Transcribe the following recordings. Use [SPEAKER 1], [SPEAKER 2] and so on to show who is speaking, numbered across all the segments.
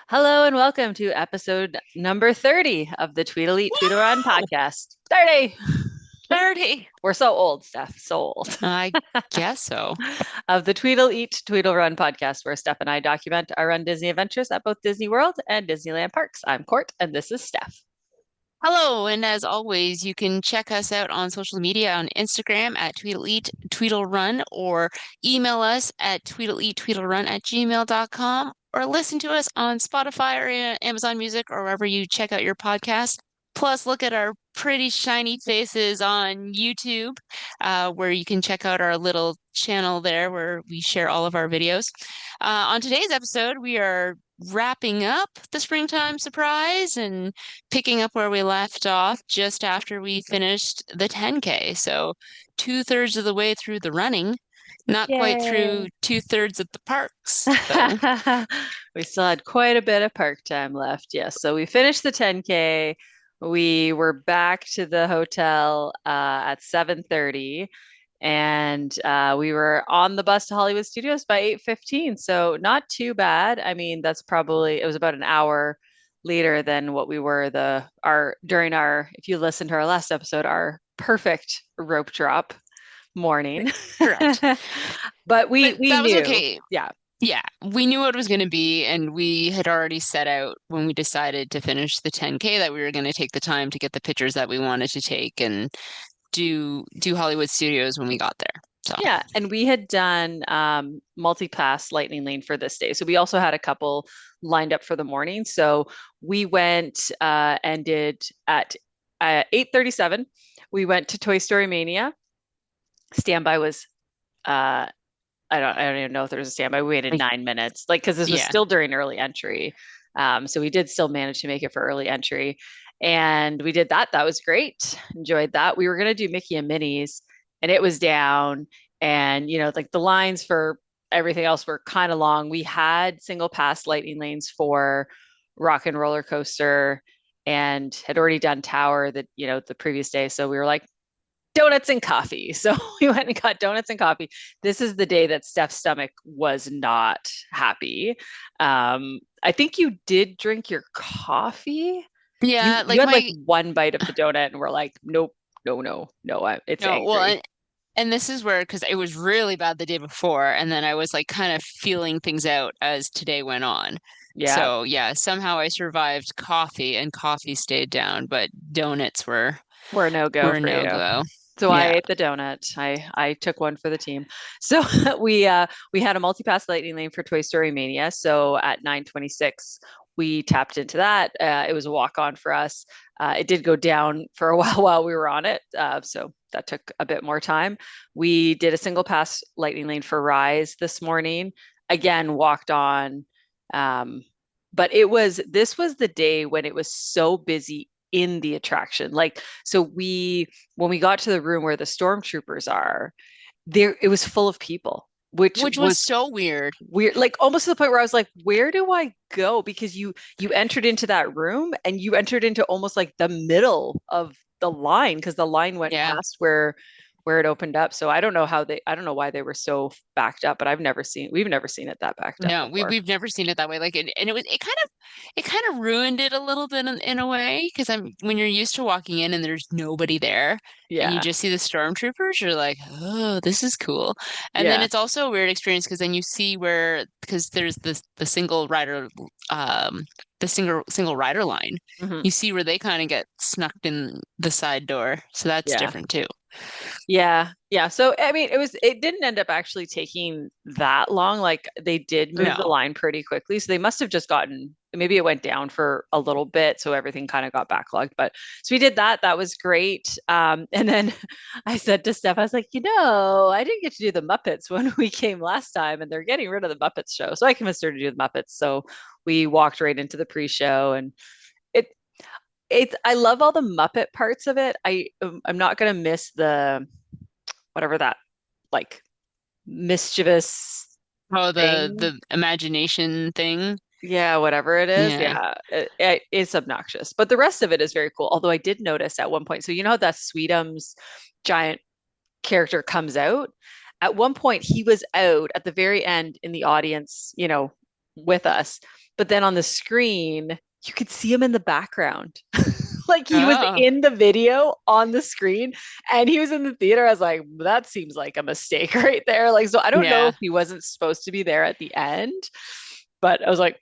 [SPEAKER 1] Hello and welcome to episode number 30 of the Tweedle Eat Tweedle Run
[SPEAKER 2] Woo!
[SPEAKER 1] podcast. 30!
[SPEAKER 2] 30.
[SPEAKER 1] We're so old, Steph, so old.
[SPEAKER 2] I guess so.
[SPEAKER 1] Of the Tweedle Eat Tweedle Run podcast, where Steph and I document our Run Disney adventures at both Disney World and Disneyland parks. I'm Court, and this is Steph.
[SPEAKER 2] Hello, and as always, you can check us out on social media on Instagram at TweedleEat TweedleRun or email us at tweedleeattweedlerun@gmail.com or listen to us on Spotify or Amazon Music or wherever you check out your podcast. Plus, look at our pretty shiny faces on YouTube, where you can check out our little channel there where we share all of our videos. On today's episode, we are wrapping up the springtime surprise and picking up where we left off just after we finished the 10K. So 2/3 of the way through the running, not quite through
[SPEAKER 1] Yay.
[SPEAKER 2] 2/3 of the parks, though.
[SPEAKER 1] We still had quite a bit of park time left. Yes. So we finished the 10K. We were back to the hotel at 7:30 and we were on the bus to Hollywood Studios by 8:15. So not too bad. I mean, that's probably it was about an hour later than what we were during our if you listen to our last episode, our perfect rope drop morning.
[SPEAKER 2] Correct.
[SPEAKER 1] But we
[SPEAKER 2] But
[SPEAKER 1] we
[SPEAKER 2] that was
[SPEAKER 1] knew.
[SPEAKER 2] okay.
[SPEAKER 1] Yeah.
[SPEAKER 2] Yeah, we knew what it was going to be, and we had already set out when we decided to finish the 10K that we were going to take the time to get the pictures that we wanted to take and do Hollywood Studios when we got there. So,
[SPEAKER 1] Yeah, and we had done multi-pass lightning lane for this day. So we also had a couple lined up for the morning. So we went and did at 8:37. We went to Toy Story Mania. Standby was I don't even know if there was a standby. We waited
[SPEAKER 2] like,
[SPEAKER 1] 9 minutes, like because this was
[SPEAKER 2] yeah.
[SPEAKER 1] still during early entry. So we did still manage to make it for early entry. And we did that. That was great. Enjoyed that. We were gonna do Mickey and Minnie's and it was down. And like the lines for everything else were kind of long. We had single pass lightning lanes for Rock and Roller Coaster and had already done Tower the previous day. So we were like, donuts and coffee. So we went and got donuts and coffee. This is the day that Steph's stomach was not happy. I think you did drink your coffee. You
[SPEAKER 2] Yeah,
[SPEAKER 1] you
[SPEAKER 2] like
[SPEAKER 1] had like
[SPEAKER 2] my
[SPEAKER 1] one bite of the donut and we're like, nope, no, no, no. It's
[SPEAKER 2] no, well,
[SPEAKER 1] angry.
[SPEAKER 2] and this is where because it was really bad the day before, and then I was like kind of feeling things out as today went on.
[SPEAKER 1] Yeah,
[SPEAKER 2] So yeah, somehow I survived coffee and coffee stayed down, but donuts
[SPEAKER 1] we're no go
[SPEAKER 2] were
[SPEAKER 1] for
[SPEAKER 2] no
[SPEAKER 1] you.
[SPEAKER 2] go.
[SPEAKER 1] So I
[SPEAKER 2] Yeah.
[SPEAKER 1] ate the donut. I took one for the team. So we had a multi-pass lightning lane for Toy Story Mania. So at 9:26 we tapped into that. It was a walk on for us. It did go down for a while we were on it. So that took a bit more time. We did a single pass lightning lane for Rise this morning. Again, walked on. Um, but this was the day when it was so busy in the attraction. Like, so when we got to the room where the stormtroopers are, there it was full of people, which
[SPEAKER 2] Which was
[SPEAKER 1] was
[SPEAKER 2] so weird.
[SPEAKER 1] weird, like almost to the point where I was like, where do I go? Because you entered into that room and you entered into almost like the middle of the line because the line went
[SPEAKER 2] Yeah.
[SPEAKER 1] past where it opened up. So I don't know why they were so backed up, but we've never seen it that backed up
[SPEAKER 2] No,
[SPEAKER 1] before.
[SPEAKER 2] we've never seen it that way. Like and it kind of ruined it a little bit in a way because I'm when you're used to walking in and there's nobody there and you
[SPEAKER 1] Yeah.
[SPEAKER 2] just see the stormtroopers, you're like, oh, this is cool. And then
[SPEAKER 1] Yeah.
[SPEAKER 2] it's also a weird experience because then you see where because there's the single rider the single rider line.
[SPEAKER 1] Hmm.
[SPEAKER 2] You see where they kind of get snuck in the side door. So that's
[SPEAKER 1] Yeah.
[SPEAKER 2] different too.
[SPEAKER 1] Yeah, yeah. So I mean, it didn't end up actually taking that long. Like they did move the
[SPEAKER 2] No.
[SPEAKER 1] line pretty quickly. So they must have just gotten maybe it went down for a little bit, so everything kind of got backlogged. But so we did that. That was great. And then I said to Steph, I was like, I didn't get to do the Muppets when we came last time, and they're getting rid of the Muppets show. So I convinced her to do the Muppets. So we walked right into the pre-show and it I love all the Muppet parts of it. I'm not gonna miss the whatever that like mischievous
[SPEAKER 2] Oh,
[SPEAKER 1] thing.
[SPEAKER 2] the imagination thing.
[SPEAKER 1] Yeah, whatever it is.
[SPEAKER 2] Yeah.
[SPEAKER 1] Yeah, it's obnoxious, but the rest of it is very cool. Although I did notice at one point, so you know how that Sweetums giant character comes out. At one point, he was out at the very end in the audience, with us. But then on the screen, you could see him in the background. Like he was
[SPEAKER 2] Oh,
[SPEAKER 1] in the video on the screen and he was in the theater. I was like, that seems like a mistake right there. Like, so I don't know
[SPEAKER 2] yeah.
[SPEAKER 1] if he wasn't supposed to be there at the end, but I was like,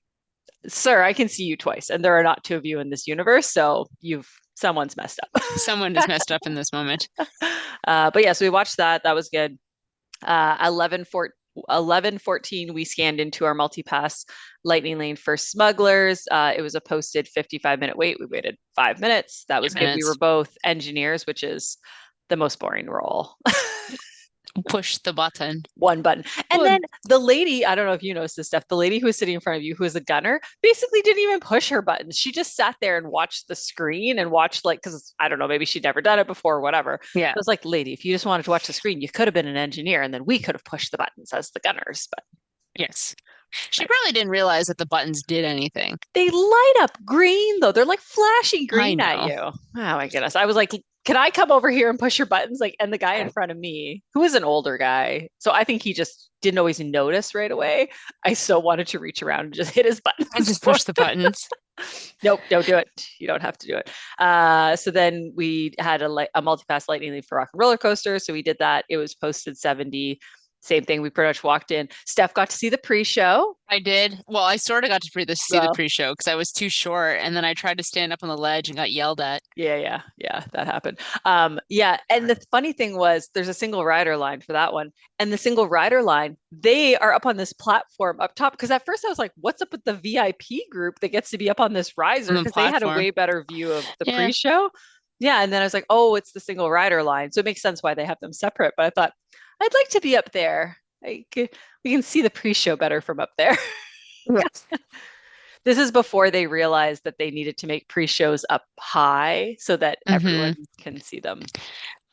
[SPEAKER 1] sir, I can see you twice, and there are not two of you in this universe, so someone's messed up.
[SPEAKER 2] Someone is messed up in this moment.
[SPEAKER 1] But yeah, so we watched that. That was good. 11:14, we scanned into our multi-pass lightning lane for smugglers. It was a posted 55-minute wait. We waited 5 minutes. That was good. We were
[SPEAKER 2] Minutes.
[SPEAKER 1] both engineers, which is the most boring role.
[SPEAKER 2] Push the button.
[SPEAKER 1] One button. And
[SPEAKER 2] Well,
[SPEAKER 1] then the lady, I don't know if you noticed this stuff, the lady who was sitting in front of you, who was a gunner, basically didn't even push her buttons. She just sat there and watched the screen and watched, like, because I don't know, maybe she'd never done it before or whatever.
[SPEAKER 2] yeah.
[SPEAKER 1] I was like, lady, if you just wanted to watch the screen, you could have been an engineer and then we could have pushed the buttons as the gunners. But
[SPEAKER 2] Yes. She probably didn't realize that the buttons did anything.
[SPEAKER 1] they light up green though. They're like flashing
[SPEAKER 2] I
[SPEAKER 1] green at
[SPEAKER 2] know.
[SPEAKER 1] you. Oh my goodness. I was like, can I come over here and push your buttons? Like, and the guy in front of me, who is an older guy, so I think he just didn't always notice right away. I so wanted to reach around and just hit his
[SPEAKER 2] And
[SPEAKER 1] buttons
[SPEAKER 2] just
[SPEAKER 1] for
[SPEAKER 2] push the buttons.
[SPEAKER 1] nope, don't do it. You don't have to do it. So then we had a multi-pass lightning lane for rock and roller coaster. So we did that. It was posted 70. Same thing. We pretty much walked in. Steph got to see the pre-show.
[SPEAKER 2] I did. Well, I sort of got to see the
[SPEAKER 1] Well,
[SPEAKER 2] pre-show because I was too short, and then I tried to stand up on the ledge and got yelled at.
[SPEAKER 1] yeah, that happened. Yeah, and the funny thing was, there's a single rider line for that one, and the single rider line, they are up on this platform up top. Because at first I was like, "What's up with the VIP group that gets to be up on this
[SPEAKER 2] On
[SPEAKER 1] riser?"
[SPEAKER 2] the
[SPEAKER 1] Because they had a
[SPEAKER 2] platform.
[SPEAKER 1] way better view of the
[SPEAKER 2] Yeah.
[SPEAKER 1] pre-show. Yeah, and then I was like, "Oh, it's the single rider line," so it makes sense why they have them separate. But I thought I'd like to be up there. Like we can see the pre-show better from up there.
[SPEAKER 2] Yes.
[SPEAKER 1] This is before they realized that they needed to make pre-shows up high so that everyone
[SPEAKER 2] Mm-hmm.
[SPEAKER 1] can see them.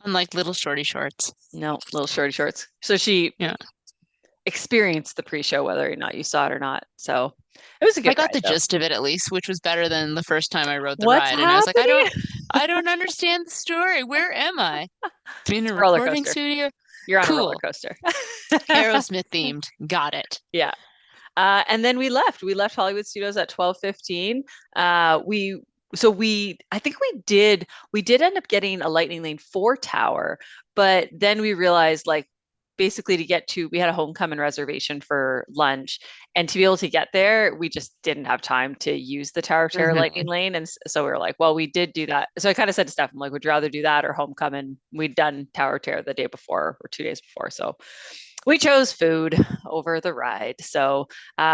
[SPEAKER 2] Unlike little shorty shorts.
[SPEAKER 1] No, little shorty shorts. So she
[SPEAKER 2] Yeah.
[SPEAKER 1] experienced the pre-show whether or not you saw it or not. So it was a
[SPEAKER 2] I
[SPEAKER 1] good
[SPEAKER 2] got
[SPEAKER 1] ride
[SPEAKER 2] the
[SPEAKER 1] though.
[SPEAKER 2] gist of it at least, which was better than the first time I rode the
[SPEAKER 1] What's
[SPEAKER 2] ride. And I was like,
[SPEAKER 1] happening?
[SPEAKER 2] I don't understand the story. Where am I? In
[SPEAKER 1] It's
[SPEAKER 2] a
[SPEAKER 1] a roller
[SPEAKER 2] recording
[SPEAKER 1] coaster.
[SPEAKER 2] studio?
[SPEAKER 1] You're on a roller
[SPEAKER 2] Cool.
[SPEAKER 1] coaster.
[SPEAKER 2] Aerosmith themed. Got it.
[SPEAKER 1] Yeah. And then we left. We left Hollywood Studios at 12:15. I think we did end up getting a Lightning Lane 4 tower, but then we realized like basically we had a homecoming reservation for lunch, and to be able to get there, we just didn't have time to use the Tower of Terror Lightning
[SPEAKER 2] Hmm.
[SPEAKER 1] Lane. And so we were like, well, we did do that. So I kind of said to Steph, I'm like, would you rather do that or homecoming? We'd done Tower of Terror the day before or 2 days before. So we chose food over the ride. So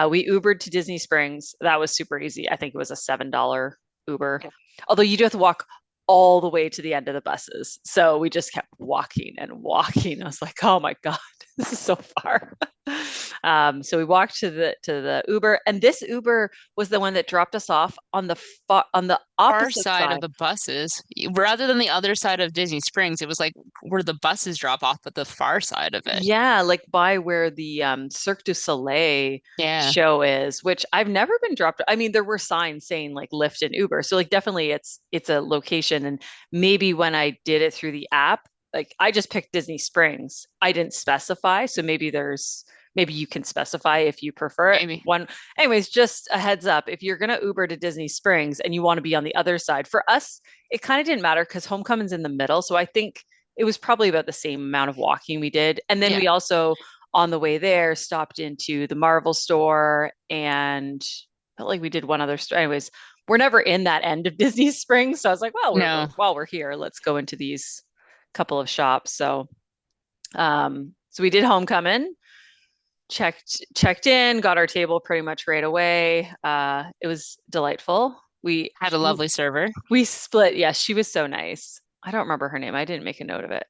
[SPEAKER 1] we Ubered to Disney Springs. That was super easy. I think it was a $7 Uber. Although you do have to walk all the way to the end of the buses. So we just kept walking and walking. I was like, oh my God, this is so far. So we walked to the Uber, and this Uber was the one that dropped us off on the
[SPEAKER 2] Far
[SPEAKER 1] opposite
[SPEAKER 2] side of
[SPEAKER 1] side.
[SPEAKER 2] the buses, rather than the other side of Disney Springs, it was like where the buses drop off, but the far side of it.
[SPEAKER 1] Yeah, like by where the Cirque du Soleil
[SPEAKER 2] Yeah.
[SPEAKER 1] show is, which I've never been dropped. I mean, there were signs saying like Lyft and Uber. So like definitely it's a location. And maybe when I did it through the app, like I just picked Disney Springs. I didn't specify. So maybe you can specify if you prefer it.
[SPEAKER 2] Maybe.
[SPEAKER 1] Anyways, just a heads up, if you're gonna Uber to Disney Springs and you want to be on the other side, for us, it kind of didn't matter because homecoming's in the middle. So I think it was probably about the same amount of walking we did. And then
[SPEAKER 2] Yeah.
[SPEAKER 1] we also, on the way there, stopped into the Marvel store and felt like we did one other store. Anyways, we're never in that end of Disney Springs. So I was like, well,
[SPEAKER 2] No.
[SPEAKER 1] while we're here, let's go into these couple of shops. So we did homecoming, checked in, got our table pretty much right away. It was delightful.
[SPEAKER 2] Had a lovely server,
[SPEAKER 1] We split. Yes, she was so nice. I don't remember her name. I didn't make a note of it.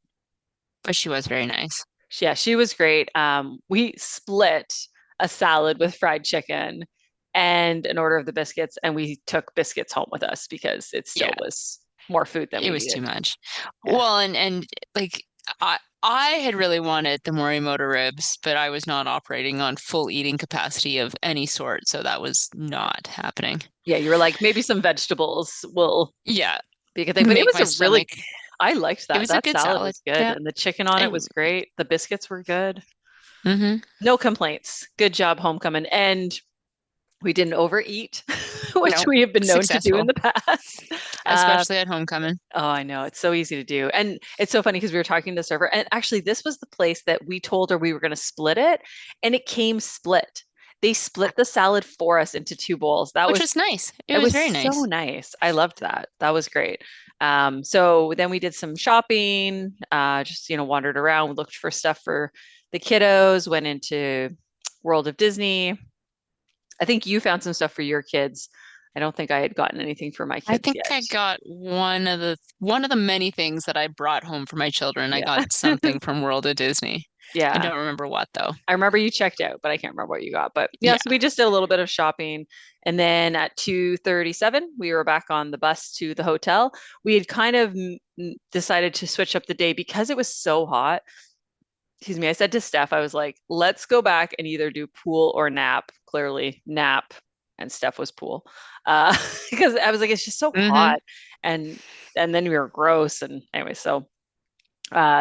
[SPEAKER 2] but she was very nice.
[SPEAKER 1] Yeah, she was great. We split a salad with fried chicken and an order of the biscuits, and we took biscuits home with us because it still
[SPEAKER 2] Yeah,
[SPEAKER 1] was more food than
[SPEAKER 2] it
[SPEAKER 1] we
[SPEAKER 2] was too
[SPEAKER 1] needed.
[SPEAKER 2] much.
[SPEAKER 1] Yeah.
[SPEAKER 2] Well, and like I had really wanted the Morimoto ribs, but I was not operating on full eating capacity of any sort, so that was not happening.
[SPEAKER 1] Yeah, you were like, maybe some vegetables will
[SPEAKER 2] Yeah,
[SPEAKER 1] be a good thing. But it
[SPEAKER 2] make
[SPEAKER 1] was
[SPEAKER 2] my
[SPEAKER 1] a really,
[SPEAKER 2] stomach.
[SPEAKER 1] I liked
[SPEAKER 2] It
[SPEAKER 1] that.
[SPEAKER 2] was a
[SPEAKER 1] That
[SPEAKER 2] good
[SPEAKER 1] salad
[SPEAKER 2] salad.
[SPEAKER 1] was good.
[SPEAKER 2] Yeah.
[SPEAKER 1] And the chicken on it
[SPEAKER 2] And
[SPEAKER 1] was great. The biscuits were good.
[SPEAKER 2] hmm
[SPEAKER 1] No complaints. Good job, homecoming. And We didn't overeat, which
[SPEAKER 2] Nope.
[SPEAKER 1] we have been known to do in
[SPEAKER 2] Successful,
[SPEAKER 1] the past. Uh,
[SPEAKER 2] especially at homecoming.
[SPEAKER 1] oh, I know. It's so easy to do. And it's so funny because we were talking to the server, and actually, this was the place that we told her we were going to split it, and it came split. They split the salad for us into two bowls.
[SPEAKER 2] Which was nice. It
[SPEAKER 1] It
[SPEAKER 2] was
[SPEAKER 1] was
[SPEAKER 2] very
[SPEAKER 1] so
[SPEAKER 2] nice.
[SPEAKER 1] nice. I loved that. That was great. So then we did some shopping, just, wandered around, looked for stuff for the kiddos, went into World of Disney. I think you found some stuff for your kids. I don't think I had gotten anything for my
[SPEAKER 2] I
[SPEAKER 1] kids
[SPEAKER 2] think
[SPEAKER 1] yet.
[SPEAKER 2] I got one of the many things that I brought home for my children. I
[SPEAKER 1] Yeah.
[SPEAKER 2] got something from World of Disney. I
[SPEAKER 1] Yeah.
[SPEAKER 2] don't remember what though.
[SPEAKER 1] I remember you checked out, but I can't remember what you got. But yeah,
[SPEAKER 2] Yeah.
[SPEAKER 1] so we just did a little bit of shopping. And then at 2:37, we were back on the bus to the hotel. We had kind of decided to switch up the day because it was so hot. Excuse me. I said to Steph, I was like, let's go back and either do pool or nap. Clearly, nap. And Steph was pool. Because I was like, it's just so
[SPEAKER 2] Mm-hmm.
[SPEAKER 1] hot. And then we were gross. And anyway, so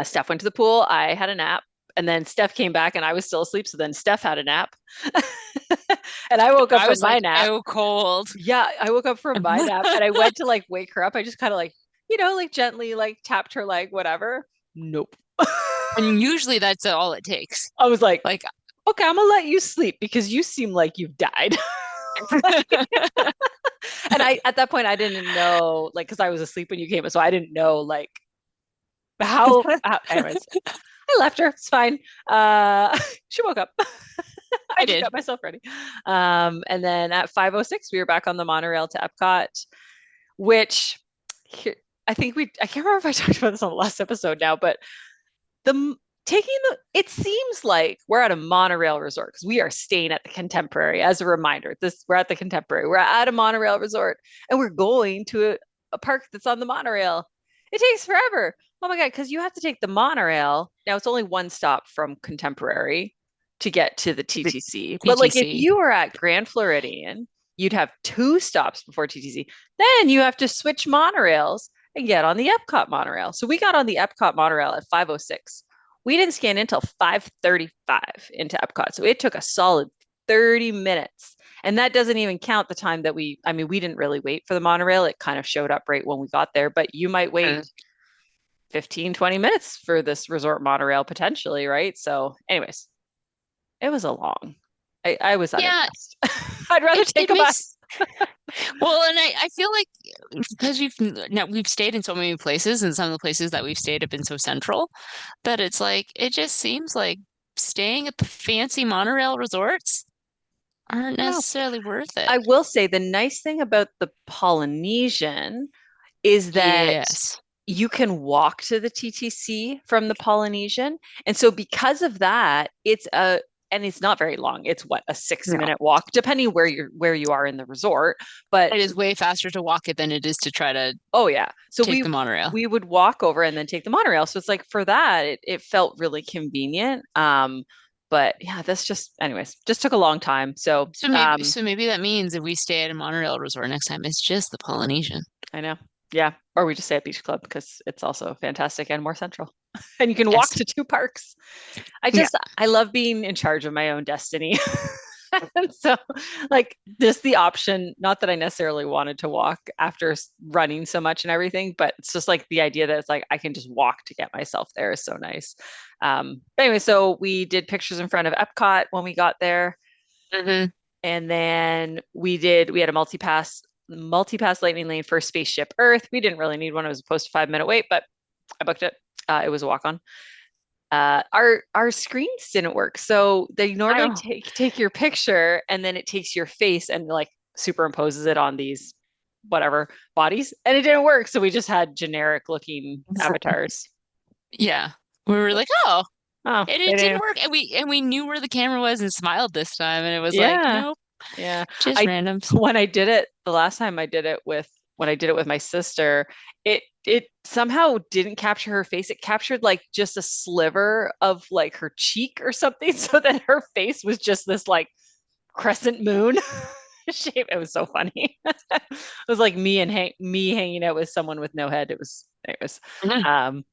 [SPEAKER 1] Steph went to the pool. I had a nap. And then Steph came back and I was still asleep. So then Steph had a nap. And I woke up
[SPEAKER 2] I
[SPEAKER 1] from
[SPEAKER 2] was
[SPEAKER 1] my
[SPEAKER 2] like,
[SPEAKER 1] nap.
[SPEAKER 2] oh, cold.
[SPEAKER 1] Yeah, I woke up from my nap and I went to like wake her up. I just kind of like, like gently like tapped her leg, whatever. Nope.
[SPEAKER 2] And usually that's all it takes.
[SPEAKER 1] I was like,
[SPEAKER 2] Like,
[SPEAKER 1] okay, I'm gonna let you sleep because you seem like you've died. And I at that point I didn't know like because I was asleep when you came, so I didn't know like anyways. I left her. It's fine. She woke up. I
[SPEAKER 2] I
[SPEAKER 1] just
[SPEAKER 2] did.
[SPEAKER 1] got myself ready. And then at 5:06 we were back on the monorail to Epcot, which here, I can't remember if I talked about this on the last episode now, but the taking the it seems like we're at a monorail resort because we are staying at the Contemporary. As a reminder, this we're at the Contemporary. We're at a monorail resort and we're going to a park that's on the monorail. It takes forever. Oh my God, because you have to take the monorail. Now it's only one stop from Contemporary to get to the
[SPEAKER 2] The
[SPEAKER 1] TTC. But like if
[SPEAKER 2] TTC.
[SPEAKER 1] you were at Grand Floridian, you'd have two stops before TTC. Then you have to switch monorails and get on the Epcot monorail. So we got on the Epcot monorail at 5:06. We didn't scan in until 5:35 into Epcot. So it took a solid 30 minutes. And that doesn't even count the time that I mean, we didn't really wait for the monorail. It kind of showed up right when we got there, but you might wait
[SPEAKER 2] Mm.
[SPEAKER 1] 15, 20 minutes for this resort monorail potentially, right? So, anyways, it was a long. I was
[SPEAKER 2] Yeah,
[SPEAKER 1] unimpressed. I'd rather
[SPEAKER 2] it
[SPEAKER 1] take a
[SPEAKER 2] makes
[SPEAKER 1] bus.
[SPEAKER 2] well, and I feel like because we've stayed in so many places, and some of the places that we've stayed have been so central that it's like it just seems like staying at the fancy monorail resorts aren't
[SPEAKER 1] No,
[SPEAKER 2] necessarily worth it.
[SPEAKER 1] I will say the nice thing about the Polynesian is that
[SPEAKER 2] Yes.
[SPEAKER 1] you can walk to the TTC from the Polynesian. And so because of that, and it's not very long. It's what, a six
[SPEAKER 2] No.
[SPEAKER 1] minute walk, depending where you are in the resort. But
[SPEAKER 2] It is way faster to walk it than it is to try to
[SPEAKER 1] oh yeah. So
[SPEAKER 2] take
[SPEAKER 1] we
[SPEAKER 2] the monorail.
[SPEAKER 1] we would walk over and then take the monorail. So it's like for that, it felt really convenient. But yeah, that's just anyways, just took a long time. So
[SPEAKER 2] So maybe that means if we stay at a monorail resort next time, it's just the Polynesian.
[SPEAKER 1] I know. Yeah. Or we just stay at Beach Club because it's also fantastic and more central. And you can walk
[SPEAKER 2] Yes.
[SPEAKER 1] to two parks.
[SPEAKER 2] Yeah.
[SPEAKER 1] I love being in charge of my own destiny. And so like this the option, not that I necessarily wanted to walk after running so much and everything, but it's just like the idea that it's like I can just walk to get myself there is so nice. But anyway, so we did pictures in front of Epcot when we got there.
[SPEAKER 2] Hmm.
[SPEAKER 1] And then we had a multi-pass lightning lane for Spaceship Earth. We didn't really need one. It was supposed to 5 minute wait, but I booked it. It was a walk on. Our screens didn't work. So they normally
[SPEAKER 2] Oh.
[SPEAKER 1] take your picture and then it takes your face and like superimposes it on these whatever bodies. And it didn't work. So we just had generic looking avatars.
[SPEAKER 2] Yeah. We were like, oh,
[SPEAKER 1] Oh,
[SPEAKER 2] and
[SPEAKER 1] they
[SPEAKER 2] it didn't
[SPEAKER 1] didn't.
[SPEAKER 2] work. And we knew where the camera was and smiled this time. And it was like,
[SPEAKER 1] Yeah.
[SPEAKER 2] nope,
[SPEAKER 1] Yeah.
[SPEAKER 2] just
[SPEAKER 1] I
[SPEAKER 2] randoms.
[SPEAKER 1] when I did it the last time I did it with when I did it with my sister, it somehow didn't capture her face. It captured like just a sliver of like her cheek or something, so that her face was just this like crescent moon shape. It was so funny. It was like me hanging out with someone with no head. It was
[SPEAKER 2] Mhm.
[SPEAKER 1] um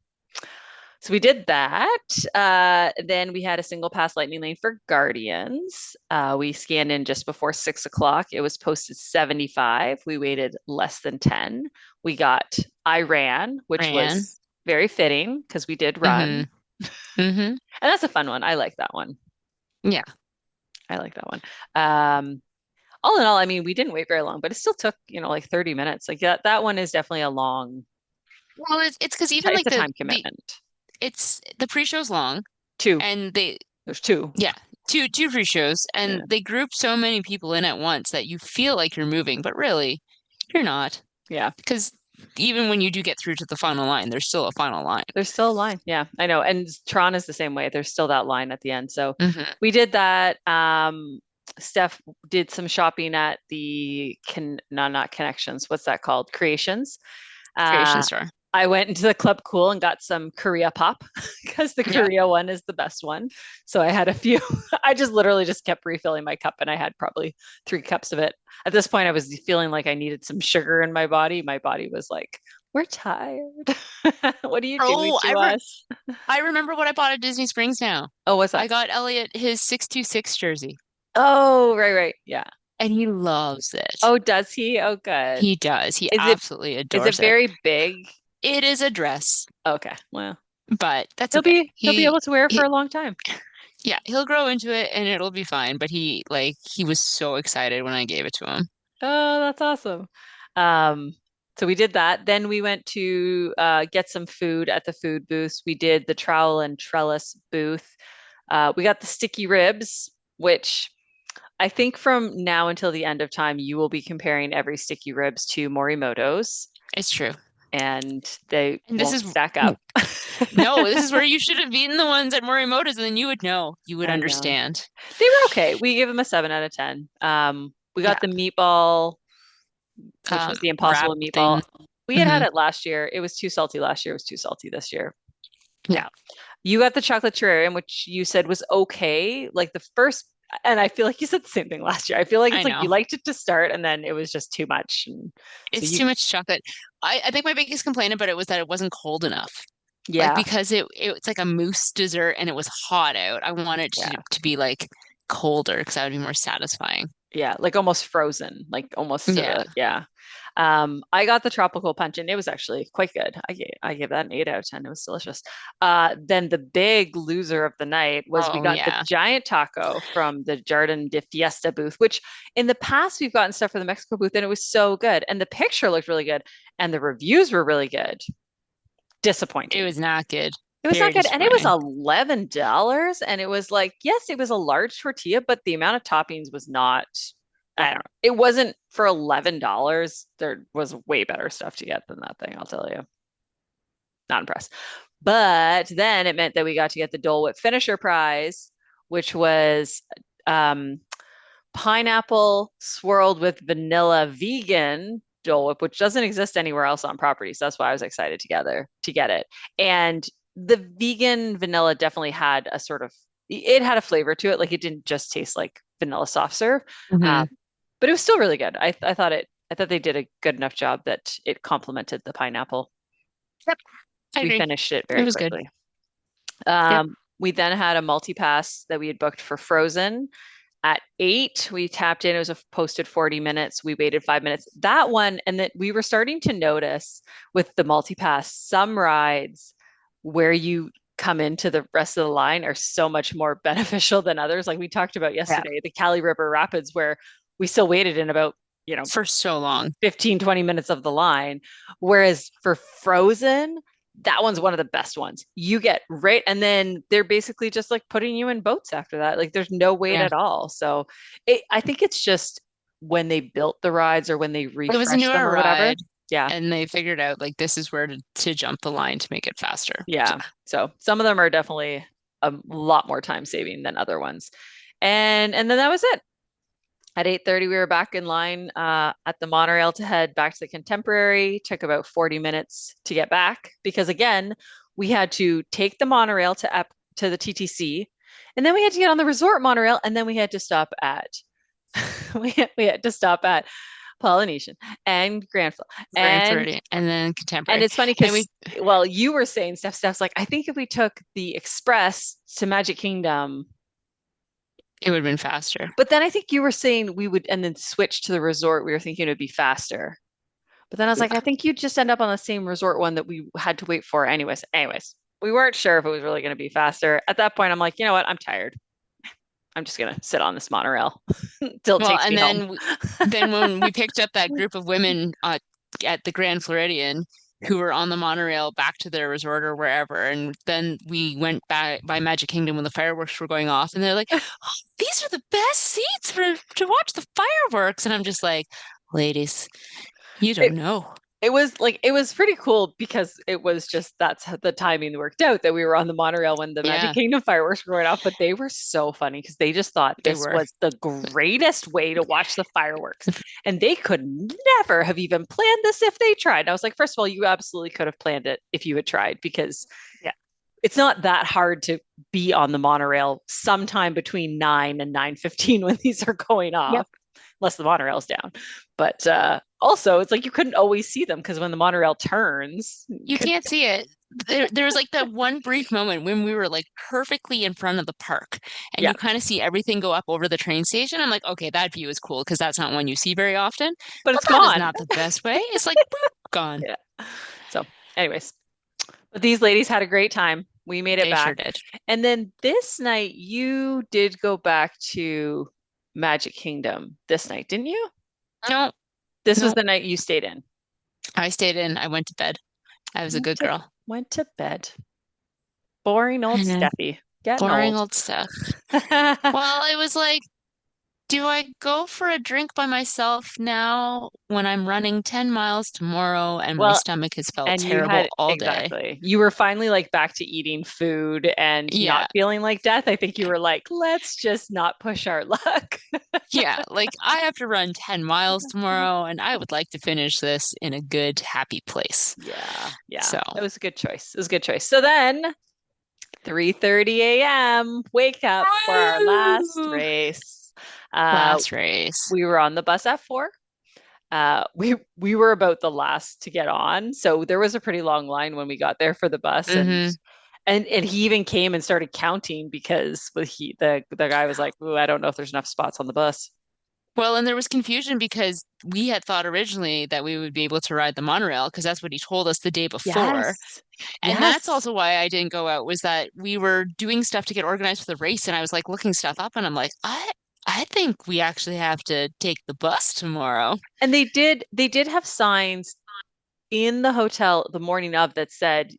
[SPEAKER 1] So we did that. Then we had a single pass lightning lane for Guardians. We scanned in just before 6 o'clock. It was posted 75. We waited less than 10. We got I ran, which
[SPEAKER 2] Ran.
[SPEAKER 1] was very fitting because we did run.
[SPEAKER 2] Mm-hmm. Mm-hmm.
[SPEAKER 1] And that's a fun one. I like that one.
[SPEAKER 2] Yeah.
[SPEAKER 1] I like that one. Um, all in all, I mean, we didn't wait very long, but it still took, like 30 minutes. Like that one is definitely a long,
[SPEAKER 2] Well, it's because even
[SPEAKER 1] it's
[SPEAKER 2] like
[SPEAKER 1] a time
[SPEAKER 2] the
[SPEAKER 1] commitment.
[SPEAKER 2] it's the pre-show's long
[SPEAKER 1] Two.
[SPEAKER 2] and
[SPEAKER 1] There's two.
[SPEAKER 2] yeah, two pre-shows
[SPEAKER 1] Yeah.
[SPEAKER 2] and they group so many people in at once that you feel like you're moving, but really you're not.
[SPEAKER 1] Yeah.
[SPEAKER 2] Because even when you do get through to the final line, there's still a final line.
[SPEAKER 1] There's still a line. Yeah, I know. And Tron is the same way. There's still that line at the end. So
[SPEAKER 2] Hmm.
[SPEAKER 1] we did that. Steph did some shopping at the no, not Connections. What's that called? Creations.
[SPEAKER 2] Creation
[SPEAKER 1] Uh,
[SPEAKER 2] store.
[SPEAKER 1] I went into the Club Cool and got some Korea pop because the
[SPEAKER 2] Yeah.
[SPEAKER 1] Korea one is the best one. So I had a few. I just literally just kept refilling my cup and I had probably 3 cups of it. At this point, I was feeling like I needed some sugar in my body. My body was like, we're tired. What are you doing
[SPEAKER 2] Oh,
[SPEAKER 1] to us?
[SPEAKER 2] I remember what I bought at Disney Springs now.
[SPEAKER 1] Oh, what's
[SPEAKER 2] I
[SPEAKER 1] that?
[SPEAKER 2] got Elliot his 626 jersey,
[SPEAKER 1] Oh, right, right. Yeah.
[SPEAKER 2] and he loves it.
[SPEAKER 1] Oh, does he? Oh, good.
[SPEAKER 2] He does. He
[SPEAKER 1] Is it
[SPEAKER 2] absolutely
[SPEAKER 1] is it
[SPEAKER 2] adores it.
[SPEAKER 1] very big?
[SPEAKER 2] It is a dress,
[SPEAKER 1] Okay. Well,
[SPEAKER 2] but that's
[SPEAKER 1] he'll
[SPEAKER 2] okay.
[SPEAKER 1] be able to wear it for
[SPEAKER 2] He
[SPEAKER 1] a long time.
[SPEAKER 2] yeah, he'll grow into it and it'll be fine. But he was so excited when I gave it to him.
[SPEAKER 1] Oh, that's awesome. Um, so we did that. Then we went to get some food at the food booth. We did the trowel and trellis booth. We got the sticky ribs, which I think from now until the end of time, you will be comparing every sticky ribs to Morimoto's,
[SPEAKER 2] It's true.
[SPEAKER 1] and they
[SPEAKER 2] And this
[SPEAKER 1] won't
[SPEAKER 2] is
[SPEAKER 1] stack up.
[SPEAKER 2] no, this is where you should have eaten the ones at Morimoto's, and then you would know. You would
[SPEAKER 1] I know.
[SPEAKER 2] understand.
[SPEAKER 1] They were okay. We gave them a 7 out of 10. We
[SPEAKER 2] Yeah.
[SPEAKER 1] got the meatball, which was the
[SPEAKER 2] Wrap
[SPEAKER 1] impossible meatball.
[SPEAKER 2] thing.
[SPEAKER 1] We had
[SPEAKER 2] Hmm.
[SPEAKER 1] it last year. It was too salty last year. It was too salty this year.
[SPEAKER 2] Yeah.
[SPEAKER 1] You got the chocolate terrarium, which you said was okay. Like the first, and I feel like you said the same thing last year. I feel like it's
[SPEAKER 2] I
[SPEAKER 1] like you
[SPEAKER 2] know.
[SPEAKER 1] liked it to start, and then it was just too much. And so
[SPEAKER 2] It's
[SPEAKER 1] you,
[SPEAKER 2] too much chocolate. I think my biggest complaint about it was that it wasn't cold enough. Like
[SPEAKER 1] yeah,
[SPEAKER 2] because it's like a mousse dessert and it was hot out. I want it
[SPEAKER 1] yeah,
[SPEAKER 2] to be like colder because that would be more satisfying.
[SPEAKER 1] yeah, like almost frozen, like almost to
[SPEAKER 2] Yeah.
[SPEAKER 1] the, yeah. I got the tropical punch and it was actually quite good. I gave that an 8 out of 10. It was delicious. Then the big loser of the night was we
[SPEAKER 2] Oh
[SPEAKER 1] got the
[SPEAKER 2] yeah.
[SPEAKER 1] giant taco from the Jardin de Fiesta booth, which in the past we've gotten stuff from the Mexico booth and it was so good. And the picture looked really good and the reviews were really good.
[SPEAKER 2] It
[SPEAKER 1] Disappointing.
[SPEAKER 2] was not good.
[SPEAKER 1] It was not
[SPEAKER 2] Very
[SPEAKER 1] good. And it was
[SPEAKER 2] disappointing.
[SPEAKER 1] $11. And it was like, yes, it was a large tortilla, but the amount of toppings was not, I don't know. It wasn't for $11. There was way better stuff to get than that thing, I'll tell you. Not impressed. But then it meant that we got to get the Dole Whip finisher prize, which was um, pineapple swirled with vanilla vegan Dole Whip, which doesn't exist anywhere else on property. So that's why I was excited to get it. And the vegan vanilla definitely had a sort of it had a flavor to it. Like it didn't just taste like vanilla soft serve, um,
[SPEAKER 2] Hmm.
[SPEAKER 1] but it was still really good. I thought I thought they did a good enough job that it complemented the pineapple.
[SPEAKER 2] Yep. I
[SPEAKER 1] We
[SPEAKER 2] agree.
[SPEAKER 1] finished it
[SPEAKER 2] It
[SPEAKER 1] very
[SPEAKER 2] was good.
[SPEAKER 1] quickly.
[SPEAKER 2] Yep.
[SPEAKER 1] We then had a multi-pass that we had booked for Frozen. At 8, we tapped in. It was a posted 40 minutes. We waited 5 minutes. That one, and that we were starting to notice with the multi-pass, some rides where you come into the rest of the line are so much more beneficial than others. Like we talked about
[SPEAKER 2] Yeah.
[SPEAKER 1] yesterday, the Cali River Rapids, where we still waited in about,
[SPEAKER 2] For so long.
[SPEAKER 1] 15, 20 minutes of the line. Whereas for Frozen, that one's one of the best ones. You get right, and then they're basically just like putting you in boats after that. Like there's no wait
[SPEAKER 2] Yeah.
[SPEAKER 1] at all. So I think it's just when they built the rides or when they
[SPEAKER 2] It was a
[SPEAKER 1] refreshed them
[SPEAKER 2] newer
[SPEAKER 1] or whatever.
[SPEAKER 2] ride
[SPEAKER 1] Yeah.
[SPEAKER 2] and they figured out like this is where to jump the line to make it faster.
[SPEAKER 1] Yeah. So some of them are definitely a lot more time saving than other ones. And then that was it. At 8:30, we were back in line at the monorail to head back to the Contemporary. Took about 40 minutes to get back because again, we had to take the monorail to the TTC, and then we had to get on the resort monorail, and then we had to stop at we had to stop at Polynesian and Grand Flo-
[SPEAKER 2] Grand
[SPEAKER 1] and
[SPEAKER 2] Floridian, and then
[SPEAKER 1] and
[SPEAKER 2] contemporary.
[SPEAKER 1] it's funny
[SPEAKER 2] And we
[SPEAKER 1] because, well, you were saying Steph's like, I think if we took the express to Magic Kingdom,
[SPEAKER 2] it would have been faster.
[SPEAKER 1] but then I think you were saying we would and then switch to the resort. We were thinking it would be faster. But then I was like, I
[SPEAKER 2] Yeah.
[SPEAKER 1] think you'd just end up on the same resort one that we had to wait for anyways. Anyways, we weren't sure if it was really going to be faster. At that point, I'm like, you know what? I'm tired. I'm just gonna sit on this monorail till it
[SPEAKER 2] Well,
[SPEAKER 1] takes
[SPEAKER 2] and
[SPEAKER 1] me home.
[SPEAKER 2] then when we picked up that group of women at the Grand Floridian who were on the monorail back to their resort or wherever, and then we went back by Magic Kingdom when the fireworks were going off, and they're like, oh, "These are the best seats for to watch the fireworks," and I'm just like, "Ladies, you
[SPEAKER 1] It
[SPEAKER 2] don't know."
[SPEAKER 1] it was pretty cool because it was just that's how the timing worked out that we were on the monorail when the Magic
[SPEAKER 2] Yeah,
[SPEAKER 1] Kingdom fireworks were going off, but they were so funny because they just thought
[SPEAKER 2] they
[SPEAKER 1] this
[SPEAKER 2] were.
[SPEAKER 1] was the greatest way to watch the fireworks. And they could never have even planned this if they tried. And I was like, first of all, you absolutely could have planned it if you had tried because
[SPEAKER 2] Yeah.
[SPEAKER 1] it's not that hard to be on the monorail sometime between 9 and 9:15 when these are going
[SPEAKER 2] Yep.
[SPEAKER 1] off, unless the monorail's down. But also, it's like you couldn't always see them because when the monorail turns,
[SPEAKER 2] You can't see it. There was like that one brief moment when we were like perfectly in front of the park and
[SPEAKER 1] yeah,
[SPEAKER 2] you kind of see everything go up over the train station. I'm like, okay, that view is cool because that's not one you see very often.
[SPEAKER 1] but
[SPEAKER 2] But
[SPEAKER 1] it's
[SPEAKER 2] that is
[SPEAKER 1] gone.
[SPEAKER 2] not the best way. It's like boop, gone.
[SPEAKER 1] Yeah. So, anyways, but these ladies had a great time. We made it
[SPEAKER 2] They sure
[SPEAKER 1] back.
[SPEAKER 2] did.
[SPEAKER 1] And then this night, you did go back to Magic Kingdom this night, didn't you?
[SPEAKER 2] No,
[SPEAKER 1] This was
[SPEAKER 2] no.
[SPEAKER 1] the night you stayed in.
[SPEAKER 2] I stayed in. I went to bed. I was a
[SPEAKER 1] Went
[SPEAKER 2] good
[SPEAKER 1] to,
[SPEAKER 2] girl.
[SPEAKER 1] went to bed. Boring old
[SPEAKER 2] I know.
[SPEAKER 1] Steffi. Getting
[SPEAKER 2] Boring
[SPEAKER 1] old.
[SPEAKER 2] old stuff. Well, it was like, do I go for a drink by myself now when I'm running 10 miles tomorrow and my
[SPEAKER 1] Well,
[SPEAKER 2] stomach has felt
[SPEAKER 1] and you had
[SPEAKER 2] terrible all day?
[SPEAKER 1] exactly. You were finally like back to eating food and not
[SPEAKER 2] Yeah.
[SPEAKER 1] feeling like death. I think you were like, let's just not push our luck.
[SPEAKER 2] Yeah, like I have to run 10 miles tomorrow and I would like to finish this in a good, happy place.
[SPEAKER 1] Yeah, yeah.
[SPEAKER 2] So,
[SPEAKER 1] It was a good choice. It was a good choice. So then 3:30 a.m. wake up for our last
[SPEAKER 2] woo!
[SPEAKER 1] race.
[SPEAKER 2] Last race.
[SPEAKER 1] We were on the bus at 4. We were about the last to get on, so there was a pretty long line when we got there for the bus, and
[SPEAKER 2] Hmm.
[SPEAKER 1] and he even came and started counting because the guy was like, "Ooh, I don't know if there's enough spots on the bus."
[SPEAKER 2] Well, and there was confusion because we had thought originally that we would be able to ride the monorail because that's what he told us the day before.
[SPEAKER 1] Yes,
[SPEAKER 2] And that's
[SPEAKER 1] yes.
[SPEAKER 2] also why I didn't go out was that we were doing stuff to get organized for the race and I was like looking stuff up and I'm like, I think we actually have to take the bus tomorrow.
[SPEAKER 1] And they did have signs in the hotel the morning of that said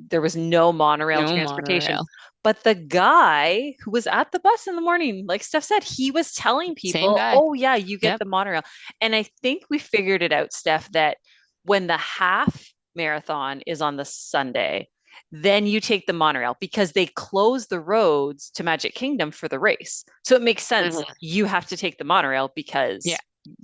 [SPEAKER 1] there was no monorail
[SPEAKER 2] No
[SPEAKER 1] transportation.
[SPEAKER 2] monorail.
[SPEAKER 1] But the guy who was at the bus in the morning, like Steph said, he was telling
[SPEAKER 2] Same
[SPEAKER 1] people,
[SPEAKER 2] guy.
[SPEAKER 1] oh, yeah, you get
[SPEAKER 2] Yep.
[SPEAKER 1] the monorail. And I think we figured it out, Steph, that when the half marathon is on the Sunday, then you take the monorail because they close the roads to Magic Kingdom for the race. So it makes sense.
[SPEAKER 2] Mhm.
[SPEAKER 1] You have to take the monorail
[SPEAKER 2] Yeah.
[SPEAKER 1] because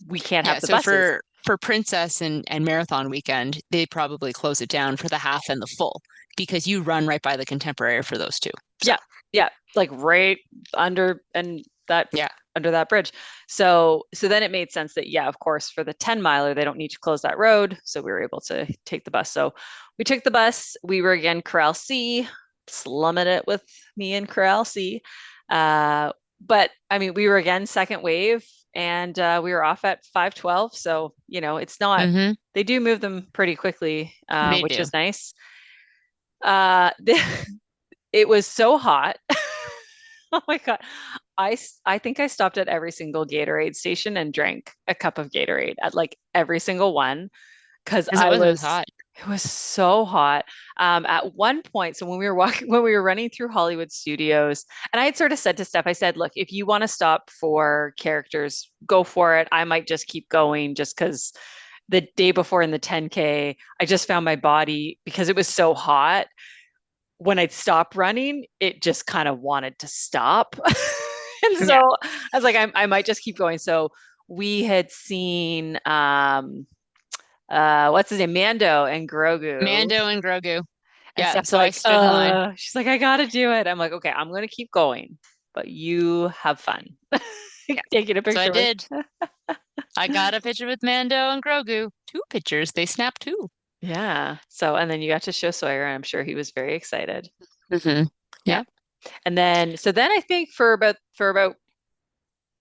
[SPEAKER 1] we can't
[SPEAKER 2] Yeah,
[SPEAKER 1] have the
[SPEAKER 2] so
[SPEAKER 1] buses.
[SPEAKER 2] for Princess and Marathon weekend, they probably close it down for the half and the full because you run right by the Contemporary for those two. So,
[SPEAKER 1] Yeah, yeah, like right under and that
[SPEAKER 2] yeah.
[SPEAKER 1] under that bridge. So then it made sense that yeah, of course, for the 10 miler, they don't need to close that road. So we were able to take the bus. So we took the bus. We were again Corral C, slumming it with me and Corral C. But I mean, we were again second wave and we were off at 5:12. So, it's not,
[SPEAKER 2] Hmm.
[SPEAKER 1] they do move them pretty quickly,
[SPEAKER 2] They
[SPEAKER 1] which
[SPEAKER 2] do.
[SPEAKER 1] is nice. Uh, it was so hot. Oh my God. I think I stopped at every single Gatorade station and drank a cup of Gatorade at like every single one because
[SPEAKER 2] Because it was hot.
[SPEAKER 1] it was so hot. At one point, so when we were walking, when we were running through Hollywood Studios, and I had sort of said to Steph, I said, look, if you want to stop for characters, go for it. I might just keep going just because the day before in the 10K, I just found my body because it was so hot when I'd stop running, it just kind of wanted to stop. And so
[SPEAKER 2] Yeah.
[SPEAKER 1] I was like, I might just keep going. So we had seen what's his name? Mando and Grogu.
[SPEAKER 2] Mando and Grogu.
[SPEAKER 1] And
[SPEAKER 2] Yeah.
[SPEAKER 1] Steph's
[SPEAKER 2] So I
[SPEAKER 1] like,
[SPEAKER 2] stood in line.
[SPEAKER 1] she's like, I gotta do it. I'm like, okay, I'm gonna keep going, but you have fun.
[SPEAKER 2] Yeah.
[SPEAKER 1] Taking a
[SPEAKER 2] So I
[SPEAKER 1] picture with
[SPEAKER 2] did. I got a picture with Mando and Grogu. Two pictures. They snapped two.
[SPEAKER 1] Yeah. So, and then you got to show Sawyer, and I'm sure he was very excited.
[SPEAKER 2] Hmm.
[SPEAKER 1] Yeah.
[SPEAKER 2] Yeah.
[SPEAKER 1] And then, so then I think for about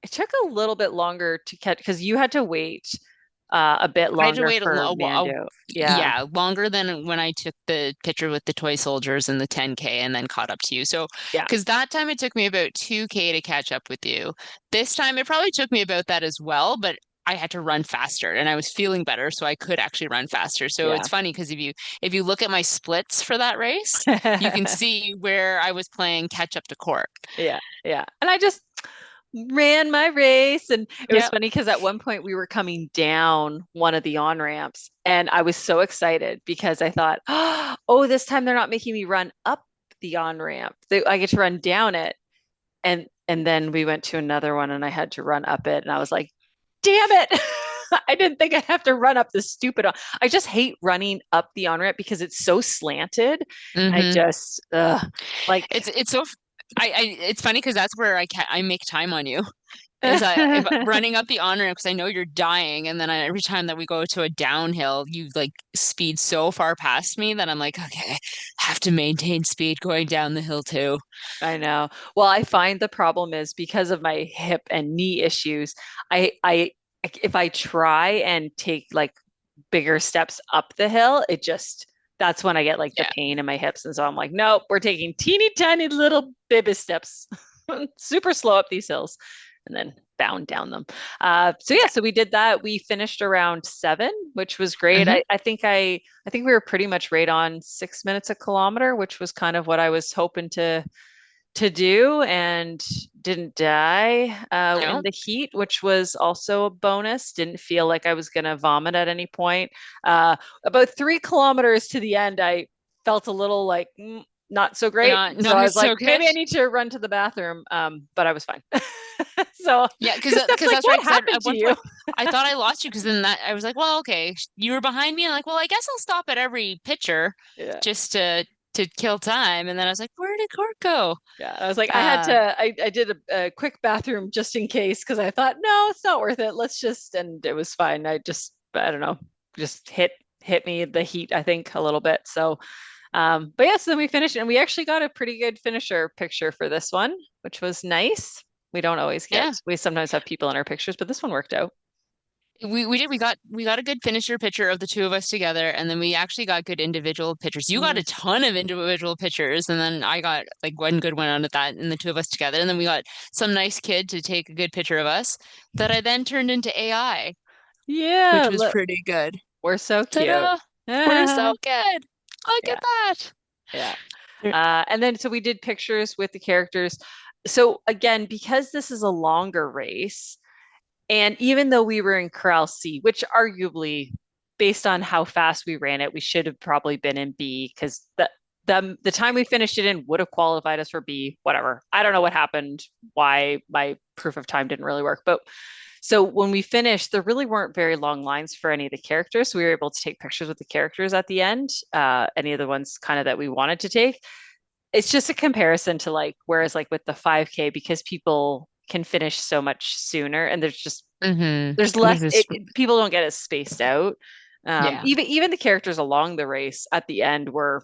[SPEAKER 1] it took a little bit longer to catch because you had to wait a bit
[SPEAKER 2] I had to
[SPEAKER 1] longer
[SPEAKER 2] wait
[SPEAKER 1] for Mando. Yeah.
[SPEAKER 2] yeah, longer than when I took the picture with the toy soldiers and the 10K and then caught up to you. So,
[SPEAKER 1] Yeah.
[SPEAKER 2] because that time it took me about 2K to catch up with you. This time it probably took me about that as well, but I had to run faster and I was feeling better, so I could actually run faster. So
[SPEAKER 1] Yeah.
[SPEAKER 2] it's funny because if you look at my splits for that race, you can see where I was playing catch up to court.
[SPEAKER 1] Yeah. Yeah. And I just ran my race. And it was
[SPEAKER 2] Yep.
[SPEAKER 1] funny because at one point we were coming down one of the on ramps, and I was so excited because I thought, oh, this time they're not making me run up the on ramp. I get to run down it. And then we went to another one and I had to run up it. And I was like, damn it. I didn't think I'd have to run up this stupid. I just hate running up the on ramp because it's so slanted. And I
[SPEAKER 2] Hmm.
[SPEAKER 1] just, like,
[SPEAKER 2] It's so it's funny because that's where I make time on you. Is I if running up the on ramp because I know you're dying, and then every time that we go to a downhill, you like speed so far past me that I'm like, okay, have to maintain speed going down the hill too.
[SPEAKER 1] I know. Well, I find the problem is because of my hip and knee issues, I if I try and take like bigger steps up the hill, it just that's when I get like the
[SPEAKER 2] Yeah,
[SPEAKER 1] pain in my hips. And so I'm like, nope, we're taking teeny tiny little baby steps, super slow up these hills, and then bound down them. So yeah, so we did that. We finished around 7, which was great.
[SPEAKER 2] hmm
[SPEAKER 1] I think we were pretty much right on 6 minutes a kilometer, which was kind of what I was hoping to do, and didn't die in
[SPEAKER 2] no,
[SPEAKER 1] the heat, which was also a bonus. Didn't feel like I was going to vomit at any point. About 3 kilometers to the end, I felt a little like not so great. So I
[SPEAKER 2] not
[SPEAKER 1] was like,
[SPEAKER 2] so good.
[SPEAKER 1] maybe I need to run to the bathroom. But I was fine. So,
[SPEAKER 2] Yeah,
[SPEAKER 1] because Steph's
[SPEAKER 2] because
[SPEAKER 1] like,
[SPEAKER 2] that's right.
[SPEAKER 1] what
[SPEAKER 2] Because
[SPEAKER 1] happened
[SPEAKER 2] at
[SPEAKER 1] to
[SPEAKER 2] one
[SPEAKER 1] you?
[SPEAKER 2] point I thought I lost you because then that I was like, well, okay, you were behind me, and like, well, I guess I'll stop at every picture
[SPEAKER 1] Yeah.
[SPEAKER 2] just to kill time. And then I was like, where did Court go?
[SPEAKER 1] Yeah, I was like,
[SPEAKER 2] Uh,
[SPEAKER 1] I did a quick bathroom just in case because I thought, no, it's not worth it. Let's just, and it was fine. I don't know, just hit me the heat, I think, a little bit. So, but yeah, so then we finished and we actually got a pretty good finisher picture for this one, which was nice.
[SPEAKER 2] yeah.
[SPEAKER 1] We sometimes have people in our pictures, but this one worked out.
[SPEAKER 2] We got a good finisher picture of the two of us together, and then we actually got good individual pictures. You got
[SPEAKER 1] Mm.
[SPEAKER 2] a ton of individual pictures, and then I got like one good one out of that, and the two of us together, and then we got some nice kid to take a good picture of us that I then turned into AI,
[SPEAKER 1] Yeah,
[SPEAKER 2] which was
[SPEAKER 1] look,
[SPEAKER 2] pretty good.
[SPEAKER 1] we're so cute.
[SPEAKER 2] Ta-da! We're so good. Look
[SPEAKER 1] Yeah,
[SPEAKER 2] at that.
[SPEAKER 1] yeah. And then so we did pictures with the characters. So again, because this is a longer race, and even though we were in Corral C, which arguably, based on how fast we ran it, we should have probably been in B because the time we finished it in would have qualified us for B, whatever. I don't know what happened, why my proof of time didn't really work. But so when we finished, there really weren't very long lines for any of the characters. So we were able to take pictures with the characters at the end, any of the ones kind of that we wanted to take. It's just a comparison to like, whereas like with the 5K, because people can finish so much sooner and
[SPEAKER 2] Mm-hmm.
[SPEAKER 1] there's
[SPEAKER 2] There's
[SPEAKER 1] less
[SPEAKER 2] this,
[SPEAKER 1] people don't get as spaced out.
[SPEAKER 2] yeah.
[SPEAKER 1] Even the characters along the race at the end were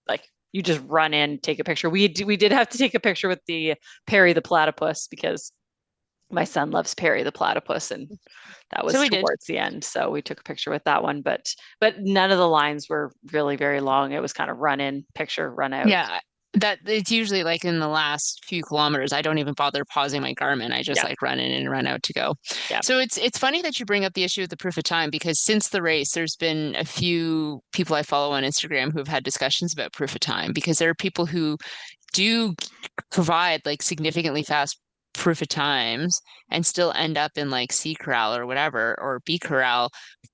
[SPEAKER 1] like you just run in, take a picture. We did have to take a picture with the Perry the platypus because my son loves Perry the platypus, and that
[SPEAKER 2] So
[SPEAKER 1] was
[SPEAKER 2] we did.
[SPEAKER 1] towards the end. So we took a picture with that one, but none of the lines were really very long. It was kind of run in, picture, run out.
[SPEAKER 2] Yeah. That it's usually like in the last few kilometers, I don't even bother pausing my Garmin. I just
[SPEAKER 1] Yeah,
[SPEAKER 2] like run in and run out to go.
[SPEAKER 1] yeah.
[SPEAKER 2] So it's funny that you bring up the issue of the proof of time because since the race, there's been a few people I follow on Instagram who've had discussions about proof of time because there are people who do provide like significantly fast proof of times and still end up in like C corral or whatever or B corral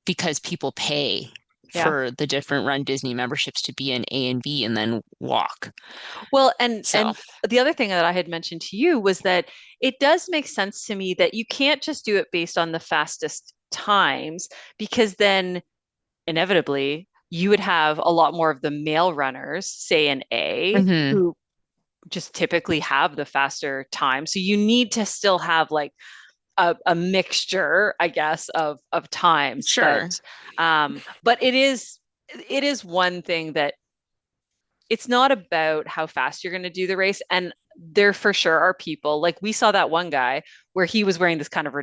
[SPEAKER 2] because people pay
[SPEAKER 1] Yeah.
[SPEAKER 2] for the different Run Disney memberships to be in A and B and then walk.
[SPEAKER 1] Well,
[SPEAKER 2] So,
[SPEAKER 1] and the other thing that I had mentioned to you was that it does make sense to me that you can't just do it based on the fastest times because then inevitably you would have a lot more of the male runners, say in A,
[SPEAKER 2] hmm
[SPEAKER 1] who just typically have the faster time. So you need to still have like a mixture, I guess, of times,
[SPEAKER 2] Sure.
[SPEAKER 1] but it is one thing that it's not about how fast you're going to do the race. And there for sure are people like we saw that one guy where he was wearing this kind of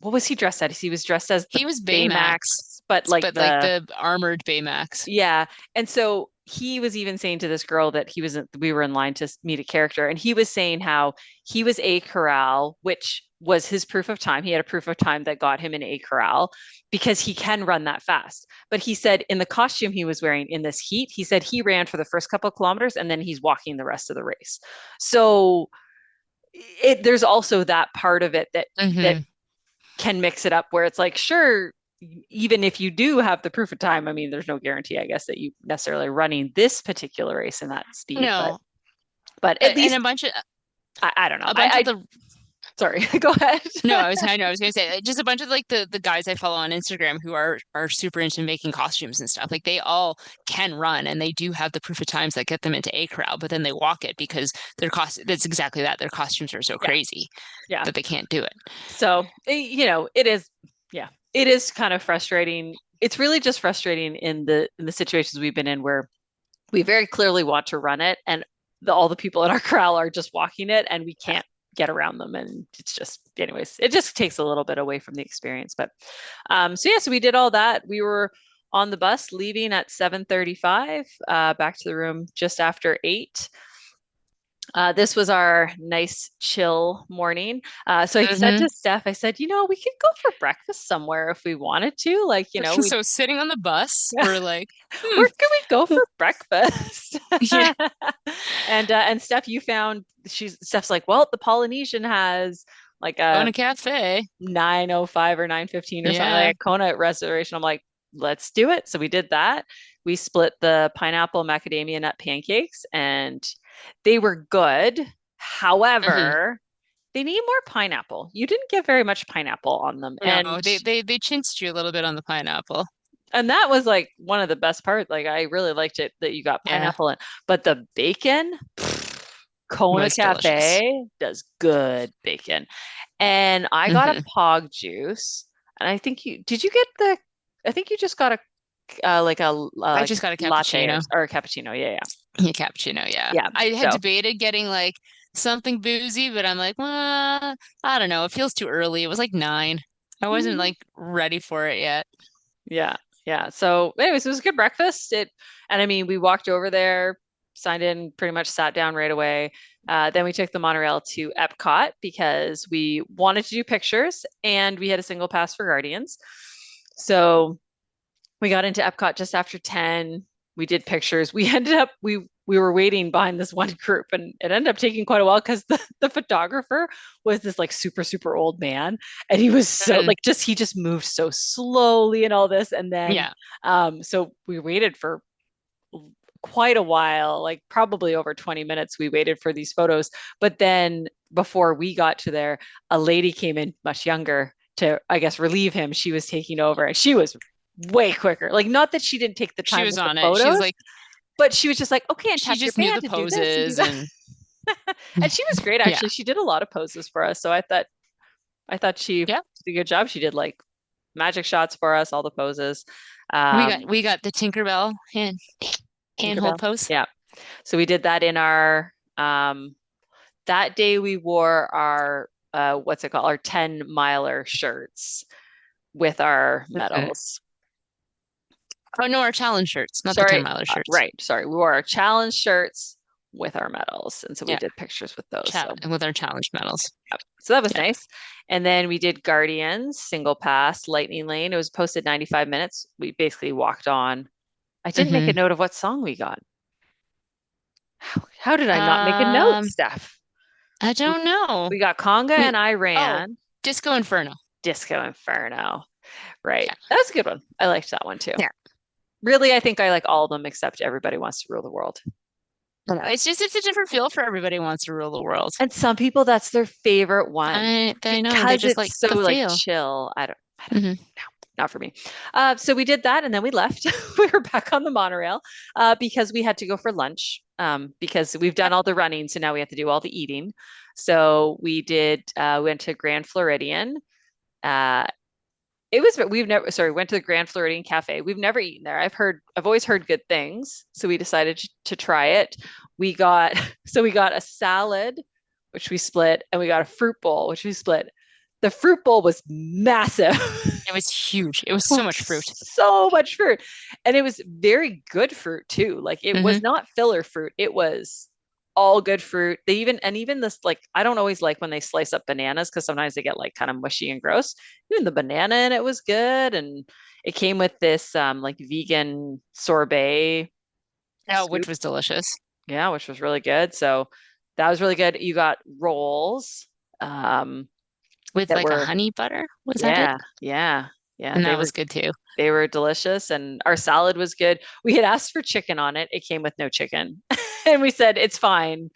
[SPEAKER 1] what was he dressed as? He was dressed as the
[SPEAKER 2] He was Baymax,
[SPEAKER 1] Baymax, but like
[SPEAKER 2] but like
[SPEAKER 1] the
[SPEAKER 2] the armored Baymax.
[SPEAKER 1] yeah. And so he was even saying to this girl that we were in line to meet a character, and he was saying how he was a corral, which was his proof of time. He had a proof of time that got him in a corral because he can run that fast. But he said in the costume he was wearing in this heat, he said he ran for the first couple of kilometers and then he's walking the rest of the race. So there's also that part of it that
[SPEAKER 2] Hmm.
[SPEAKER 1] can mix it up where it's like, sure, even if you do have the proof of time, I mean, there's no guarantee, I guess, that you necessarily running this particular race in that speed,
[SPEAKER 2] No,
[SPEAKER 1] but at
[SPEAKER 2] and
[SPEAKER 1] least I don't know.
[SPEAKER 2] a bunch of
[SPEAKER 1] I
[SPEAKER 2] the
[SPEAKER 1] sorry, go ahead.
[SPEAKER 2] no, I know I was gonna say just a bunch of like the guys I follow on Instagram who are super into making costumes and stuff. Like they all can run and they do have the proof of times that get them into a crowd, but then they walk it because their cost that's exactly that. Their costumes are so
[SPEAKER 1] Yeah,
[SPEAKER 2] crazy
[SPEAKER 1] yeah.
[SPEAKER 2] that they can't do it.
[SPEAKER 1] So you know, it is, yeah, it is kind of frustrating. It's really just frustrating in the situations we've been in where we very clearly want to run it, and all the people in our corral are just walking it, and we can't get around them, and it's just, anyways, it just takes a little bit away from the experience. But so yeah, so we did all that. We were on the bus leaving at 7:35, back to the room just after 8. This was our nice chill morning. So I said
[SPEAKER 2] Hmm.
[SPEAKER 1] to Steph, I said, you know, we could go for breakfast somewhere if we wanted to. Like, you know, we
[SPEAKER 2] So sitting on the bus, we're like,
[SPEAKER 1] where can we go for breakfast?
[SPEAKER 2] yeah,
[SPEAKER 1] And Steph, you found Steph's like, well, the Polynesian has like
[SPEAKER 2] own
[SPEAKER 1] a
[SPEAKER 2] a cafe.
[SPEAKER 1] 9:05 or 9:15 or something, like
[SPEAKER 2] Yeah.
[SPEAKER 1] a Kona reservation. I'm like, let's do it. So we did that. We split the pineapple macadamia nut pancakes and they were good.
[SPEAKER 2] Hmm.
[SPEAKER 1] However, they need more pineapple. You didn't get very much pineapple on them.
[SPEAKER 2] No, they chinched you a little bit on the pineapple.
[SPEAKER 1] And that was like one of the best parts. Like I really liked it that you got
[SPEAKER 2] Yeah,
[SPEAKER 1] pineapple in. But the bacon, Kona
[SPEAKER 2] was delicious.
[SPEAKER 1] Cafe does good bacon. And I got a
[SPEAKER 2] Hmm.
[SPEAKER 1] pog juice. And I think you get the, I think you just got a like a
[SPEAKER 2] I just got a
[SPEAKER 1] latte
[SPEAKER 2] cappuccino.
[SPEAKER 1] or a cappuccino. Yeah, yeah.
[SPEAKER 2] Yeah, cappuccino, yeah.
[SPEAKER 1] Yeah.
[SPEAKER 2] I had
[SPEAKER 1] So,
[SPEAKER 2] debated getting like something boozy, but I'm like, well, I don't know. It feels too early. It was like 9. I wasn't
[SPEAKER 1] mhm.
[SPEAKER 2] like ready for it yet.
[SPEAKER 1] Yeah. Yeah. So, anyways, it was a good breakfast. And I mean, we walked over there, signed in, pretty much sat down right away. Then we took the monorail to Epcot because we wanted to do pictures and we had a single pass for Guardians. So we got into Epcot just after 10. We did pictures. We ended up we were waiting behind this one group and it ended up taking quite a while because the photographer was this like super, super old man. And he was so
[SPEAKER 2] Mhm.
[SPEAKER 1] like just he just moved so slowly and all this. And then
[SPEAKER 2] Yeah.
[SPEAKER 1] so we waited for quite a while, like probably over 20 minutes we waited for these photos. But then before we got to there, a lady came in much younger to, I guess, relieve him. She was taking over and she was way quicker. Like, not that she didn't take the
[SPEAKER 2] She
[SPEAKER 1] time
[SPEAKER 2] was
[SPEAKER 1] with the
[SPEAKER 2] on it. She's
[SPEAKER 1] photos,
[SPEAKER 2] like,
[SPEAKER 1] but she was just like, okay, and
[SPEAKER 2] she
[SPEAKER 1] tap your
[SPEAKER 2] just knew
[SPEAKER 1] band
[SPEAKER 2] the
[SPEAKER 1] to do this and do
[SPEAKER 2] poses
[SPEAKER 1] that.
[SPEAKER 2] and
[SPEAKER 1] And she was great,
[SPEAKER 2] yeah.
[SPEAKER 1] actually. She did a lot of poses for us. So I thought she
[SPEAKER 2] Yeah.
[SPEAKER 1] did a good job. She did like magic shots for us, all the poses.
[SPEAKER 2] We
[SPEAKER 1] Um,
[SPEAKER 2] got the Tinkerbell handhold
[SPEAKER 1] Tinkerbell.
[SPEAKER 2] pose.
[SPEAKER 1] Yeah. So we did that in our that day we wore our what's it called? Our 10 miler shirts with our
[SPEAKER 2] Mhm.
[SPEAKER 1] medals.
[SPEAKER 2] Oh no, our challenge shirts, not the 10
[SPEAKER 1] Sorry,
[SPEAKER 2] miler shirts.
[SPEAKER 1] right. Sorry. We wore our challenge shirts with our medals. And so we
[SPEAKER 2] Yeah,
[SPEAKER 1] did pictures with those.
[SPEAKER 2] chat
[SPEAKER 1] So
[SPEAKER 2] with our challenge medals.
[SPEAKER 1] so that was
[SPEAKER 2] Yeah.
[SPEAKER 1] nice. And then we did Guardians, single pass, Lightning Lane. It was posted 95 minutes. We basically walked on. I didn't make a
[SPEAKER 2] Hmm.
[SPEAKER 1] note of what song we got. How did I not make a note,
[SPEAKER 2] Um,
[SPEAKER 1] Steph?
[SPEAKER 2] I
[SPEAKER 1] We,
[SPEAKER 2] don't know.
[SPEAKER 1] we got Conga
[SPEAKER 2] We
[SPEAKER 1] and I
[SPEAKER 2] oh,
[SPEAKER 1] ran
[SPEAKER 2] Disco Inferno.
[SPEAKER 1] Disco Inferno. Right.
[SPEAKER 2] Yeah.
[SPEAKER 1] That was a good one. I liked that one too.
[SPEAKER 2] Yeah.
[SPEAKER 1] Really, I think I like all of them except Everybody Wants to Rule the World.
[SPEAKER 2] I know. It's a different feel for everybody wants to rule the world.
[SPEAKER 1] And some people, that's their favorite one
[SPEAKER 2] I know. They
[SPEAKER 1] because
[SPEAKER 2] just like
[SPEAKER 1] it's so
[SPEAKER 2] the
[SPEAKER 1] like
[SPEAKER 2] feel.
[SPEAKER 1] chill. I don't
[SPEAKER 2] Hmm.
[SPEAKER 1] know. not for me. So we did that and then we left. We were back on the monorail because we had to go for lunch because we've done all the running. So now we have to do all the eating. So we went to Grand Floridian. Uh, we've never, sorry, went to the Grand Floridian Cafe. We've never eaten there. I've always heard good things. So we decided to try it. We got, so we got a salad, which we split, and we got a fruit bowl, which we split. The fruit bowl was massive.
[SPEAKER 2] It was huge. It was so much fruit.
[SPEAKER 1] So much fruit. And it was very good fruit too. Like it
[SPEAKER 2] Hmm.
[SPEAKER 1] was not filler fruit. It was all good fruit. Even this, like, I don't always like when they slice up bananas because sometimes they get like kind of mushy and gross. Even the banana in it was good. And it came with this like vegan sorbet
[SPEAKER 2] Oh, which
[SPEAKER 1] scoop.
[SPEAKER 2] was delicious.
[SPEAKER 1] Yeah, which was really good. So that was really good. You got rolls um
[SPEAKER 2] With
[SPEAKER 1] that
[SPEAKER 2] like a
[SPEAKER 1] were,
[SPEAKER 2] honey butter. Was that it?
[SPEAKER 1] yeah, yeah, yeah.
[SPEAKER 2] And that was good too.
[SPEAKER 1] They were delicious, and our salad was good. We had asked for chicken on it. It came with no chicken. And we said it's fine.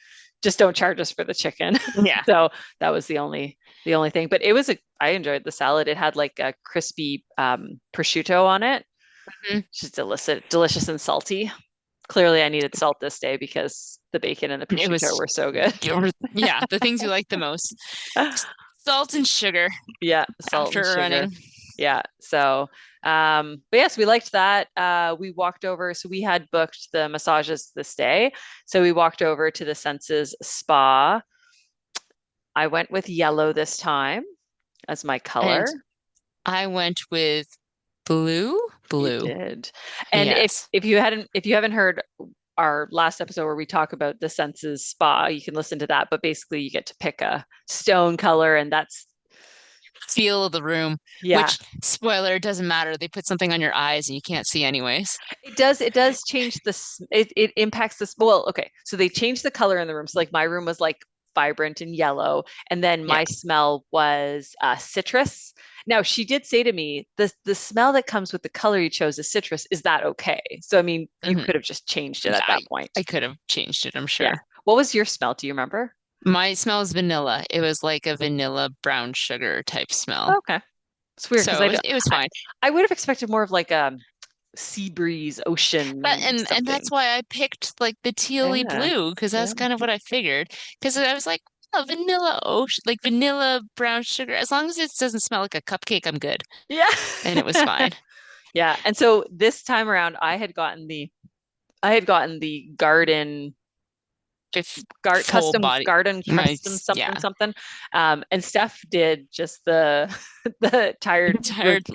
[SPEAKER 1] Just don't charge us for the chicken.
[SPEAKER 2] Yeah.
[SPEAKER 1] So that was the only thing. But I enjoyed the salad. It had like a crispy prosciutto on it,
[SPEAKER 2] Mhm.
[SPEAKER 1] which is delicious and salty. Clearly I needed salt this day because the bacon and the
[SPEAKER 2] It
[SPEAKER 1] prosciutto
[SPEAKER 2] was,
[SPEAKER 1] were so good.
[SPEAKER 2] yeah, the things you like the most. Salt and sugar
[SPEAKER 1] Yeah, salt and
[SPEAKER 2] after
[SPEAKER 1] sugar.
[SPEAKER 2] running.
[SPEAKER 1] Yeah. So, but yes, we liked that. We walked over, so we had booked the massages this day. So we walked over to the Senses Spa. I went with yellow this time as my
[SPEAKER 2] And
[SPEAKER 1] color.
[SPEAKER 2] I went with blue.
[SPEAKER 1] You
[SPEAKER 2] Blue.
[SPEAKER 1] did. And if
[SPEAKER 2] Yes.
[SPEAKER 1] if you haven't heard our last episode where we talk about the Senses Spa, you can listen to that. But basically, you get to pick a stone color, and that's
[SPEAKER 2] Feel of the room,
[SPEAKER 1] yeah.
[SPEAKER 2] which, spoiler, it doesn't matter. They put something on your eyes and you can't see anyways.
[SPEAKER 1] It does change it impacts this. Well, okay. So they changed the color in the room. So like my room was like vibrant and yellow, and then
[SPEAKER 2] Yeah.
[SPEAKER 1] my smell was citrus. Now she did say to me, the smell that comes with the color you chose is citrus. Is that okay? So I mean, you
[SPEAKER 2] Hmm.
[SPEAKER 1] could have just changed it
[SPEAKER 2] Yeah,
[SPEAKER 1] at that point.
[SPEAKER 2] I could have changed it, I'm
[SPEAKER 1] Yeah.
[SPEAKER 2] sure.
[SPEAKER 1] What was your smell? Do you remember?
[SPEAKER 2] My smell is vanilla. It was like a vanilla brown sugar type smell.
[SPEAKER 1] Oh, okay. It's weird because
[SPEAKER 2] So it was
[SPEAKER 1] I
[SPEAKER 2] fine.
[SPEAKER 1] I would have expected more of like a sea breeze,
[SPEAKER 2] But
[SPEAKER 1] ocean
[SPEAKER 2] and
[SPEAKER 1] something.
[SPEAKER 2] that's why I picked like the tealy
[SPEAKER 1] Yeah.
[SPEAKER 2] blue because
[SPEAKER 1] Yeah.
[SPEAKER 2] that's kind of what I figured. Because I was like, oh, vanilla ocean, like vanilla brown sugar. As long as it doesn't smell like a cupcake, I'm good.
[SPEAKER 1] Yeah.
[SPEAKER 2] And it was fine.
[SPEAKER 1] Yeah. And so this time around, I had gotten the
[SPEAKER 2] With full
[SPEAKER 1] custom
[SPEAKER 2] body,
[SPEAKER 1] garden
[SPEAKER 2] my
[SPEAKER 1] custom something
[SPEAKER 2] yeah,
[SPEAKER 1] something. And Steph did just the the
[SPEAKER 2] tired.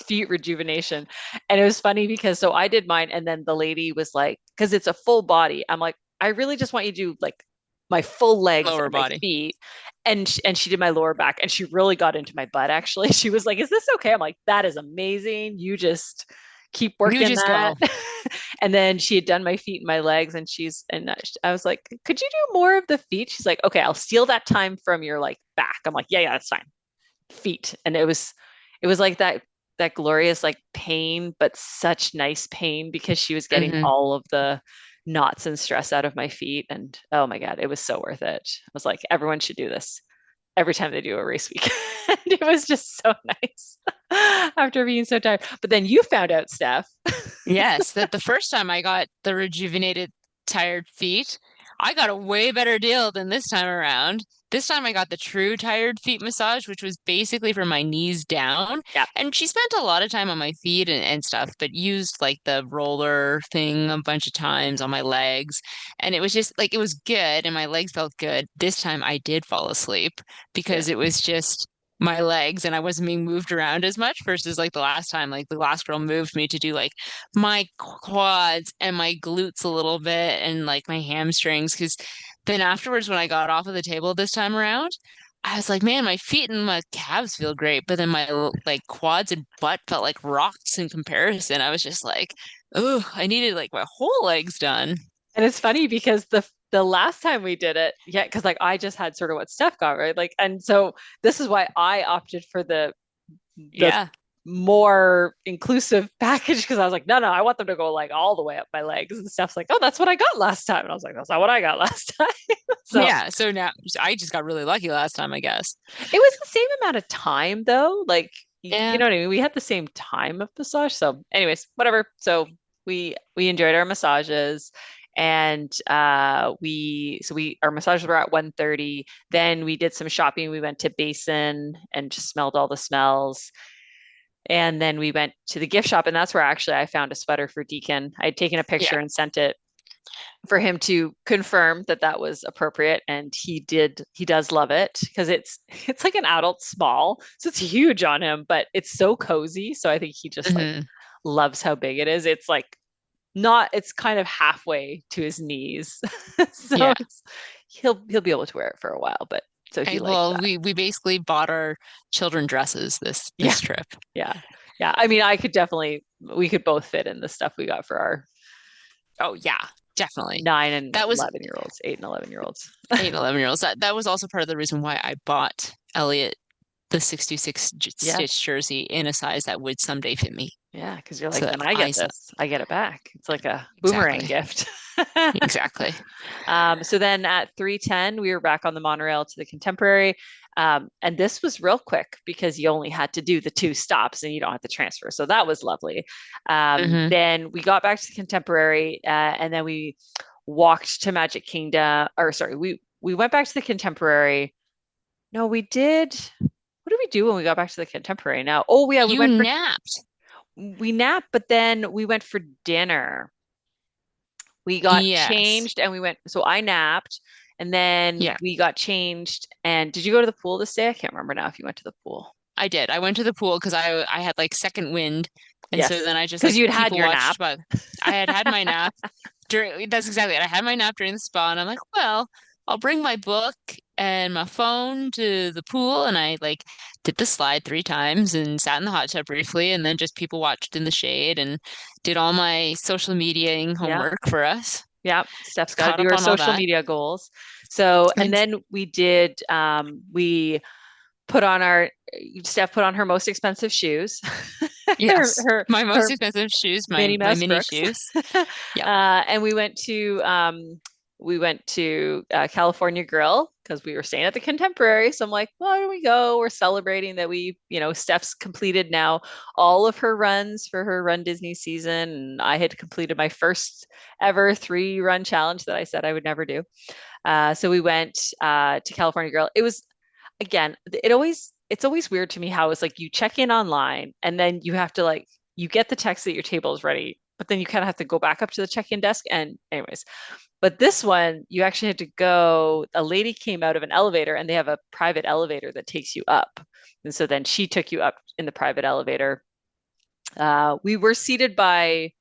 [SPEAKER 1] feet rejuvenation. And it was funny because so I did mine, and then the lady was like, because it's a full body. I'm like, I really just want you to do like my full legs
[SPEAKER 2] Lower
[SPEAKER 1] and my
[SPEAKER 2] body.
[SPEAKER 1] feet. And she did my lower back, and she really got into my butt actually. She was like, "Is this okay?" I'm like, "That is amazing. You just keep
[SPEAKER 2] You
[SPEAKER 1] working
[SPEAKER 2] just
[SPEAKER 1] that."
[SPEAKER 2] go.
[SPEAKER 1] And then she had done my feet and my legs, and I was like, "Could you do more of the feet?" She's like, "Okay, I'll steal that time from your like back." I'm like, "Yeah, yeah, that's fine." Feet. And it was like that glorious like pain, but such nice pain because she was getting
[SPEAKER 2] Hmm.
[SPEAKER 1] all of the knots and stress out of my feet. And oh my God, it was so worth it. I was like, everyone should do this every time they do a race week. And it was just so nice after being so tired. But then you found out, Steph.
[SPEAKER 2] Yes, that the first time I got the rejuvenated tired feet, I got a way better deal than this time around. This time I got the true tired feet massage, which was basically from my knees down.
[SPEAKER 1] Yeah.
[SPEAKER 2] And she spent a lot of time on my feet and stuff, but used like the roller thing a bunch of times on my legs. And it was just like it was good and my legs felt good. This time I did fall asleep
[SPEAKER 1] Yeah.
[SPEAKER 2] because it was just my legs and I wasn't being moved around as much versus like the last time, like the last girl moved me to do like my quads and my glutes a little bit and like my hamstrings. Because then afterwards, when I got off of the table this time around, I was like, man, my feet and my calves feel great, but then my like quads and butt felt like rocks in comparison. I was just like, oh, I needed like my whole legs done.
[SPEAKER 1] And it's funny because the last time we did it, yeah, because like I just had sort of what Steph got, right? Like, and so this is why I opted for the
[SPEAKER 2] Yeah.
[SPEAKER 1] more inclusive package because I was like, no, no, I want them to go like all the way up my legs. And Steph's like, oh, that's what I got last time. And I was like, that's not what I got last time. So
[SPEAKER 2] Yeah. So now I just got really lucky last time, I guess.
[SPEAKER 1] it was the same amount of time though. Like you
[SPEAKER 2] Yeah.
[SPEAKER 1] know what I mean? We had the same time of massage. So, anyways, whatever. So we enjoyed our massages, and our massages were at 1:30. Then we did some shopping. We went to Basin and just smelled all the smells. And then we went to the gift shop, and that's where actually I found a sweater for Deacon. I'd taken a
[SPEAKER 2] Yeah.
[SPEAKER 1] picture and sent it for him to confirm that that was appropriate, and he did. He does love it because it's like an adult small, so it's huge on him, but it's so cozy. So I think he just like
[SPEAKER 2] Hmm.
[SPEAKER 1] loves how big it is. It's like not. It's kind of halfway to his knees, so
[SPEAKER 2] Yeah.
[SPEAKER 1] he'll be able to wear it for a while. But so he liked
[SPEAKER 2] Well,
[SPEAKER 1] that.
[SPEAKER 2] we basically bought our children dresses
[SPEAKER 1] Yeah,
[SPEAKER 2] this trip.
[SPEAKER 1] yeah, yeah. I mean, we could both fit in the stuff we got for our
[SPEAKER 2] Oh yeah, definitely.
[SPEAKER 1] 9 and 11 year olds, 8 and 11 year olds.
[SPEAKER 2] 8 and 11 year olds. That was also part of the reason why I bought Elliot the 66
[SPEAKER 1] Yeah,
[SPEAKER 2] stitch jersey in a size that would someday fit me.
[SPEAKER 1] yeah, because you're
[SPEAKER 2] So
[SPEAKER 1] like,
[SPEAKER 2] that
[SPEAKER 1] when I get this, I get it back. It's like a boomerang
[SPEAKER 2] exactly.
[SPEAKER 1] gift.
[SPEAKER 2] Exactly.
[SPEAKER 1] So then at 3:10, we were back on the monorail to the Contemporary. And this was real quick because you only had to do the 2 stops and you don't have to transfer. So that was lovely.
[SPEAKER 2] Hmm.
[SPEAKER 1] Then we got back to the Contemporary, and then we walked to Magic Kingdom. Or sorry, we went back to the Contemporary. No, we did. What did we do when we got back to the Contemporary now? Oh, yeah,
[SPEAKER 2] You napped.
[SPEAKER 1] we napped, but then we went for dinner. We got
[SPEAKER 2] Yes.
[SPEAKER 1] changed and we went, so I napped and then
[SPEAKER 2] Yeah,
[SPEAKER 1] we got changed. And did you go to the pool this day? I can't remember now if you went to the pool.
[SPEAKER 2] I did. I went to the pool because I had like second wind, and so
[SPEAKER 1] Yes,
[SPEAKER 2] then I just
[SPEAKER 1] because
[SPEAKER 2] like
[SPEAKER 1] you'd had
[SPEAKER 2] people
[SPEAKER 1] your nap.
[SPEAKER 2] watched, but I had had my nap during. That's exactly it. I had my nap during the spa, and I'm like, well, I'll bring my book and my phone to the pool, and I like did the slide 3 times and sat in the hot tub briefly, and then just people watched in the shade and did all my social mediaing
[SPEAKER 1] Yeah.
[SPEAKER 2] homework for us.
[SPEAKER 1] Yeah. Steph's got to
[SPEAKER 2] Caught
[SPEAKER 1] do
[SPEAKER 2] up
[SPEAKER 1] her
[SPEAKER 2] on all
[SPEAKER 1] social
[SPEAKER 2] that.
[SPEAKER 1] media goals. So, and
[SPEAKER 2] Ex-
[SPEAKER 1] then we put on Steph put on her most expensive shoes, her,
[SPEAKER 2] Yes,
[SPEAKER 1] her,
[SPEAKER 2] my most
[SPEAKER 1] her
[SPEAKER 2] expensive shoes,
[SPEAKER 1] Minnie
[SPEAKER 2] my
[SPEAKER 1] Mouse
[SPEAKER 2] mini
[SPEAKER 1] Brooks.
[SPEAKER 2] shoes. Yep.
[SPEAKER 1] And we went to California Grill because we were staying at the Contemporary. So I'm like, why don't we go? We're celebrating that Steph's completed now all of her runs for her Run Disney season. And I had completed my first ever 3 run challenge that I said I would never do. So we went to California Grill. It was, again, it's always weird to me how it's like you check in online and then you have to like you get the text that your table is ready, but then you kind of have to go back up to the check-in desk. And anyways, but this one you actually had to go. A lady came out of an elevator, and they have a private elevator that takes you up, and so then she took you up in the private elevator. We were seated by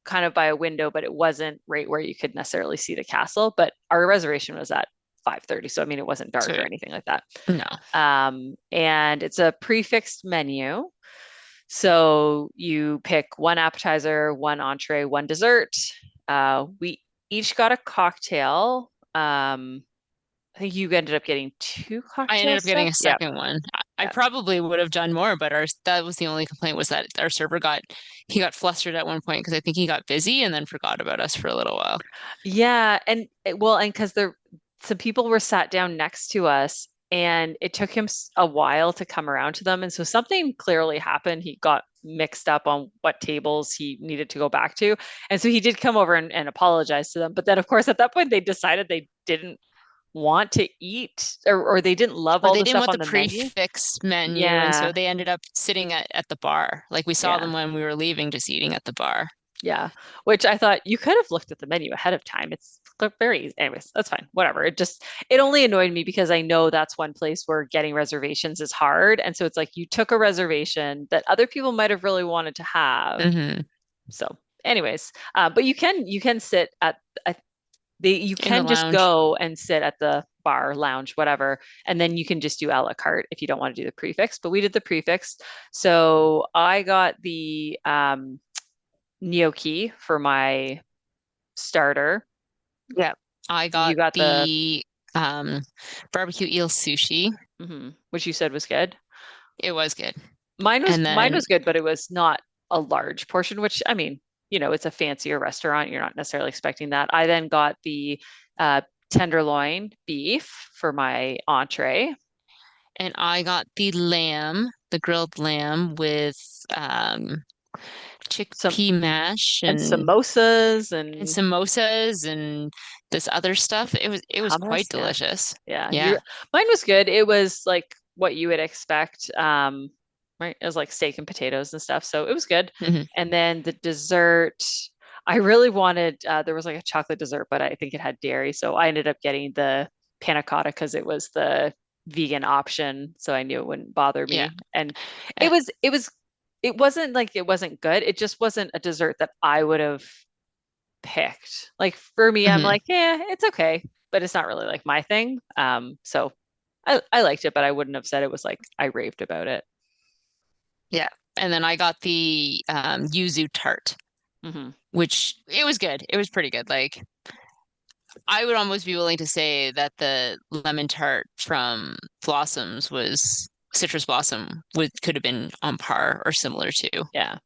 [SPEAKER 1] kind of by a window, but it wasn't right where you could necessarily see the castle. But our reservation was at 5:30, so I mean it wasn't dark or
[SPEAKER 2] So
[SPEAKER 1] anything like that.
[SPEAKER 2] no.
[SPEAKER 1] And it's a prefixed menu. So you pick one appetizer, one entree, one dessert. We each got a cocktail. I think you ended up getting 2 cocktail
[SPEAKER 2] I ended up getting
[SPEAKER 1] stuff.
[SPEAKER 2] a
[SPEAKER 1] Yeah,
[SPEAKER 2] second one. I
[SPEAKER 1] yeah,
[SPEAKER 2] probably would have done more, but our that was the only complaint was that our server got flustered at one point because I think he got busy and then forgot about us for a little while.
[SPEAKER 1] yeah. And well, and because some people were sat down next to us, and it took him a while to come around to them. And so something clearly happened. He got mixed up on what tables he needed to go back to. And so he did come over and apologize to them. But then, of course, at that point, they decided they didn't want to eat, or they didn't love
[SPEAKER 2] Or
[SPEAKER 1] all
[SPEAKER 2] they
[SPEAKER 1] the
[SPEAKER 2] didn't
[SPEAKER 1] stuff
[SPEAKER 2] want
[SPEAKER 1] on
[SPEAKER 2] the
[SPEAKER 1] the menu.
[SPEAKER 2] prefix menu, and so
[SPEAKER 1] Yeah,
[SPEAKER 2] they ended up sitting at the bar. Like we saw
[SPEAKER 1] yeah,
[SPEAKER 2] them when we were leaving, just eating at the bar.
[SPEAKER 1] yeah. Which I thought you could have looked at the menu ahead of time. It's very easy. Anyways, that's fine. Whatever. It only annoyed me because I know that's one place where getting reservations is hard. And so it's like you took a reservation that other people might have really wanted to have.
[SPEAKER 2] Hmm.
[SPEAKER 1] So, anyways, but you can sit at I you
[SPEAKER 2] In the
[SPEAKER 1] can just
[SPEAKER 2] lounge.
[SPEAKER 1] go and sit at the bar, lounge, whatever, and then you can just do a la carte if you don't want to do the prefix. But we did the prefix. So I got the gnocchi for my starter.
[SPEAKER 2] Yeah. I
[SPEAKER 1] You
[SPEAKER 2] got
[SPEAKER 1] got the
[SPEAKER 2] the barbecue eel sushi.
[SPEAKER 1] which you said was good.
[SPEAKER 2] It was good.
[SPEAKER 1] Mine
[SPEAKER 2] And
[SPEAKER 1] was good, but it was not a large portion, which I mean, it's a fancier restaurant. You're not necessarily expecting that. I then got the uh, tenderloin beef for my entree.
[SPEAKER 2] And I got the grilled lamb with um,
[SPEAKER 1] Some
[SPEAKER 2] chickpea mash
[SPEAKER 1] and
[SPEAKER 2] and
[SPEAKER 1] samosas
[SPEAKER 2] and
[SPEAKER 1] and
[SPEAKER 2] samosas and this other stuff. It was quite
[SPEAKER 1] hummus. Yeah.
[SPEAKER 2] delicious.
[SPEAKER 1] Yeah.
[SPEAKER 2] Yeah.
[SPEAKER 1] Mine was good. It was like what you would expect. Right. It was like steak and potatoes and stuff. So it was good.
[SPEAKER 2] Hmm.
[SPEAKER 1] And then the dessert, I really wanted, there was like a chocolate dessert, but I think it had dairy. So I ended up getting the panna cotta because it was the vegan option. So I knew it wouldn't bother
[SPEAKER 2] Yeah.
[SPEAKER 1] me. And it
[SPEAKER 2] Eh,
[SPEAKER 1] was, it was, it wasn't like it wasn't good. It just wasn't a dessert that I would have picked. Like for me, I'm
[SPEAKER 2] mhm.
[SPEAKER 1] like, yeah, it's okay, but it's not really like my thing. So I liked it, but I wouldn't have said it was like I raved about it.
[SPEAKER 2] Yeah. And then I got the yuzu tart,
[SPEAKER 1] Hmm.
[SPEAKER 2] which it was good. It was pretty good. Like I would almost be willing to say that the lemon tart from Blossoms was Citrus Blossom would could have been on par or similar to
[SPEAKER 1] Yeah.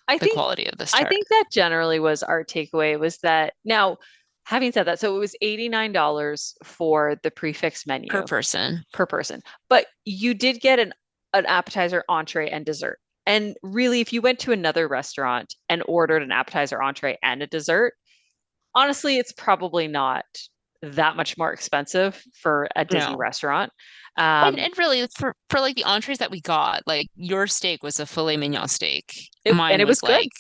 [SPEAKER 1] I
[SPEAKER 2] the
[SPEAKER 1] think
[SPEAKER 2] quality of this
[SPEAKER 1] I
[SPEAKER 2] tart
[SPEAKER 1] think that generally was our takeaway was that now having said that, so it was $89 for the prefix
[SPEAKER 2] per
[SPEAKER 1] menu
[SPEAKER 2] person.
[SPEAKER 1] per person, but you did get an appetizer, entree, and dessert. And really, if you went to another restaurant and ordered an appetizer, entree, and a dessert, honestly, it's probably not that much more expensive for a Disney
[SPEAKER 2] No.
[SPEAKER 1] restaurant.
[SPEAKER 2] And really for like the entrees that we got, like your steak was a filet mignon steak.
[SPEAKER 1] And
[SPEAKER 2] Mine
[SPEAKER 1] it was
[SPEAKER 2] was
[SPEAKER 1] good.
[SPEAKER 2] like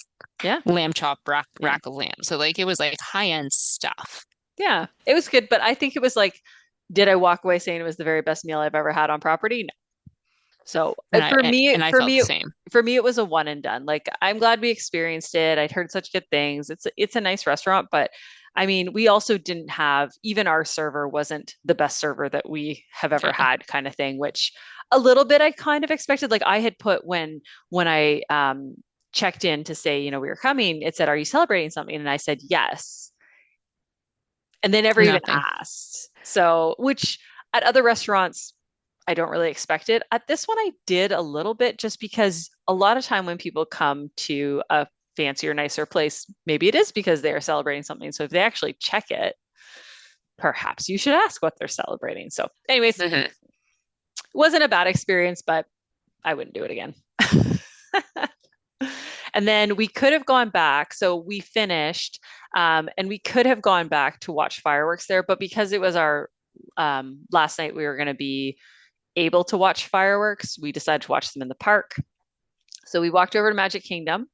[SPEAKER 1] Yeah.
[SPEAKER 2] lamb chop
[SPEAKER 1] Yeah.
[SPEAKER 2] rack of lamb. So like it was like high-end stuff.
[SPEAKER 1] Yeah. It was good. But I think it was like, did I walk away saying it was the very best meal I've ever had on property? No. So
[SPEAKER 2] And I felt the same.
[SPEAKER 1] for me, it was a one and done. Like I'm glad we experienced it. I'd heard such good things. It's a nice restaurant, but I mean, we also didn't have even our server wasn't the best server that we have ever
[SPEAKER 2] Yeah.
[SPEAKER 1] had, kind of thing. Which a little bit I kind of expected. Like I had put when I checked in to say we were coming, it said, "Are you celebrating something?" And I said yes, and they never even
[SPEAKER 2] Nothing.
[SPEAKER 1] asked. So, which at other restaurants I don't really expect it. At this one, I did a little bit just because a lot of time when people come to a fancier, nicer place, maybe it is because they are celebrating something. So if they actually check it, perhaps you should ask what they're celebrating. So, anyways, it
[SPEAKER 2] Hmm.
[SPEAKER 1] wasn't a bad experience, but I wouldn't do it again. And then we could have gone back. So we finished, and we could have gone back to watch fireworks there. But because it was our last night, we were going to be able to watch fireworks, we decided to watch them in the park. So we walked over to Magic Kingdom.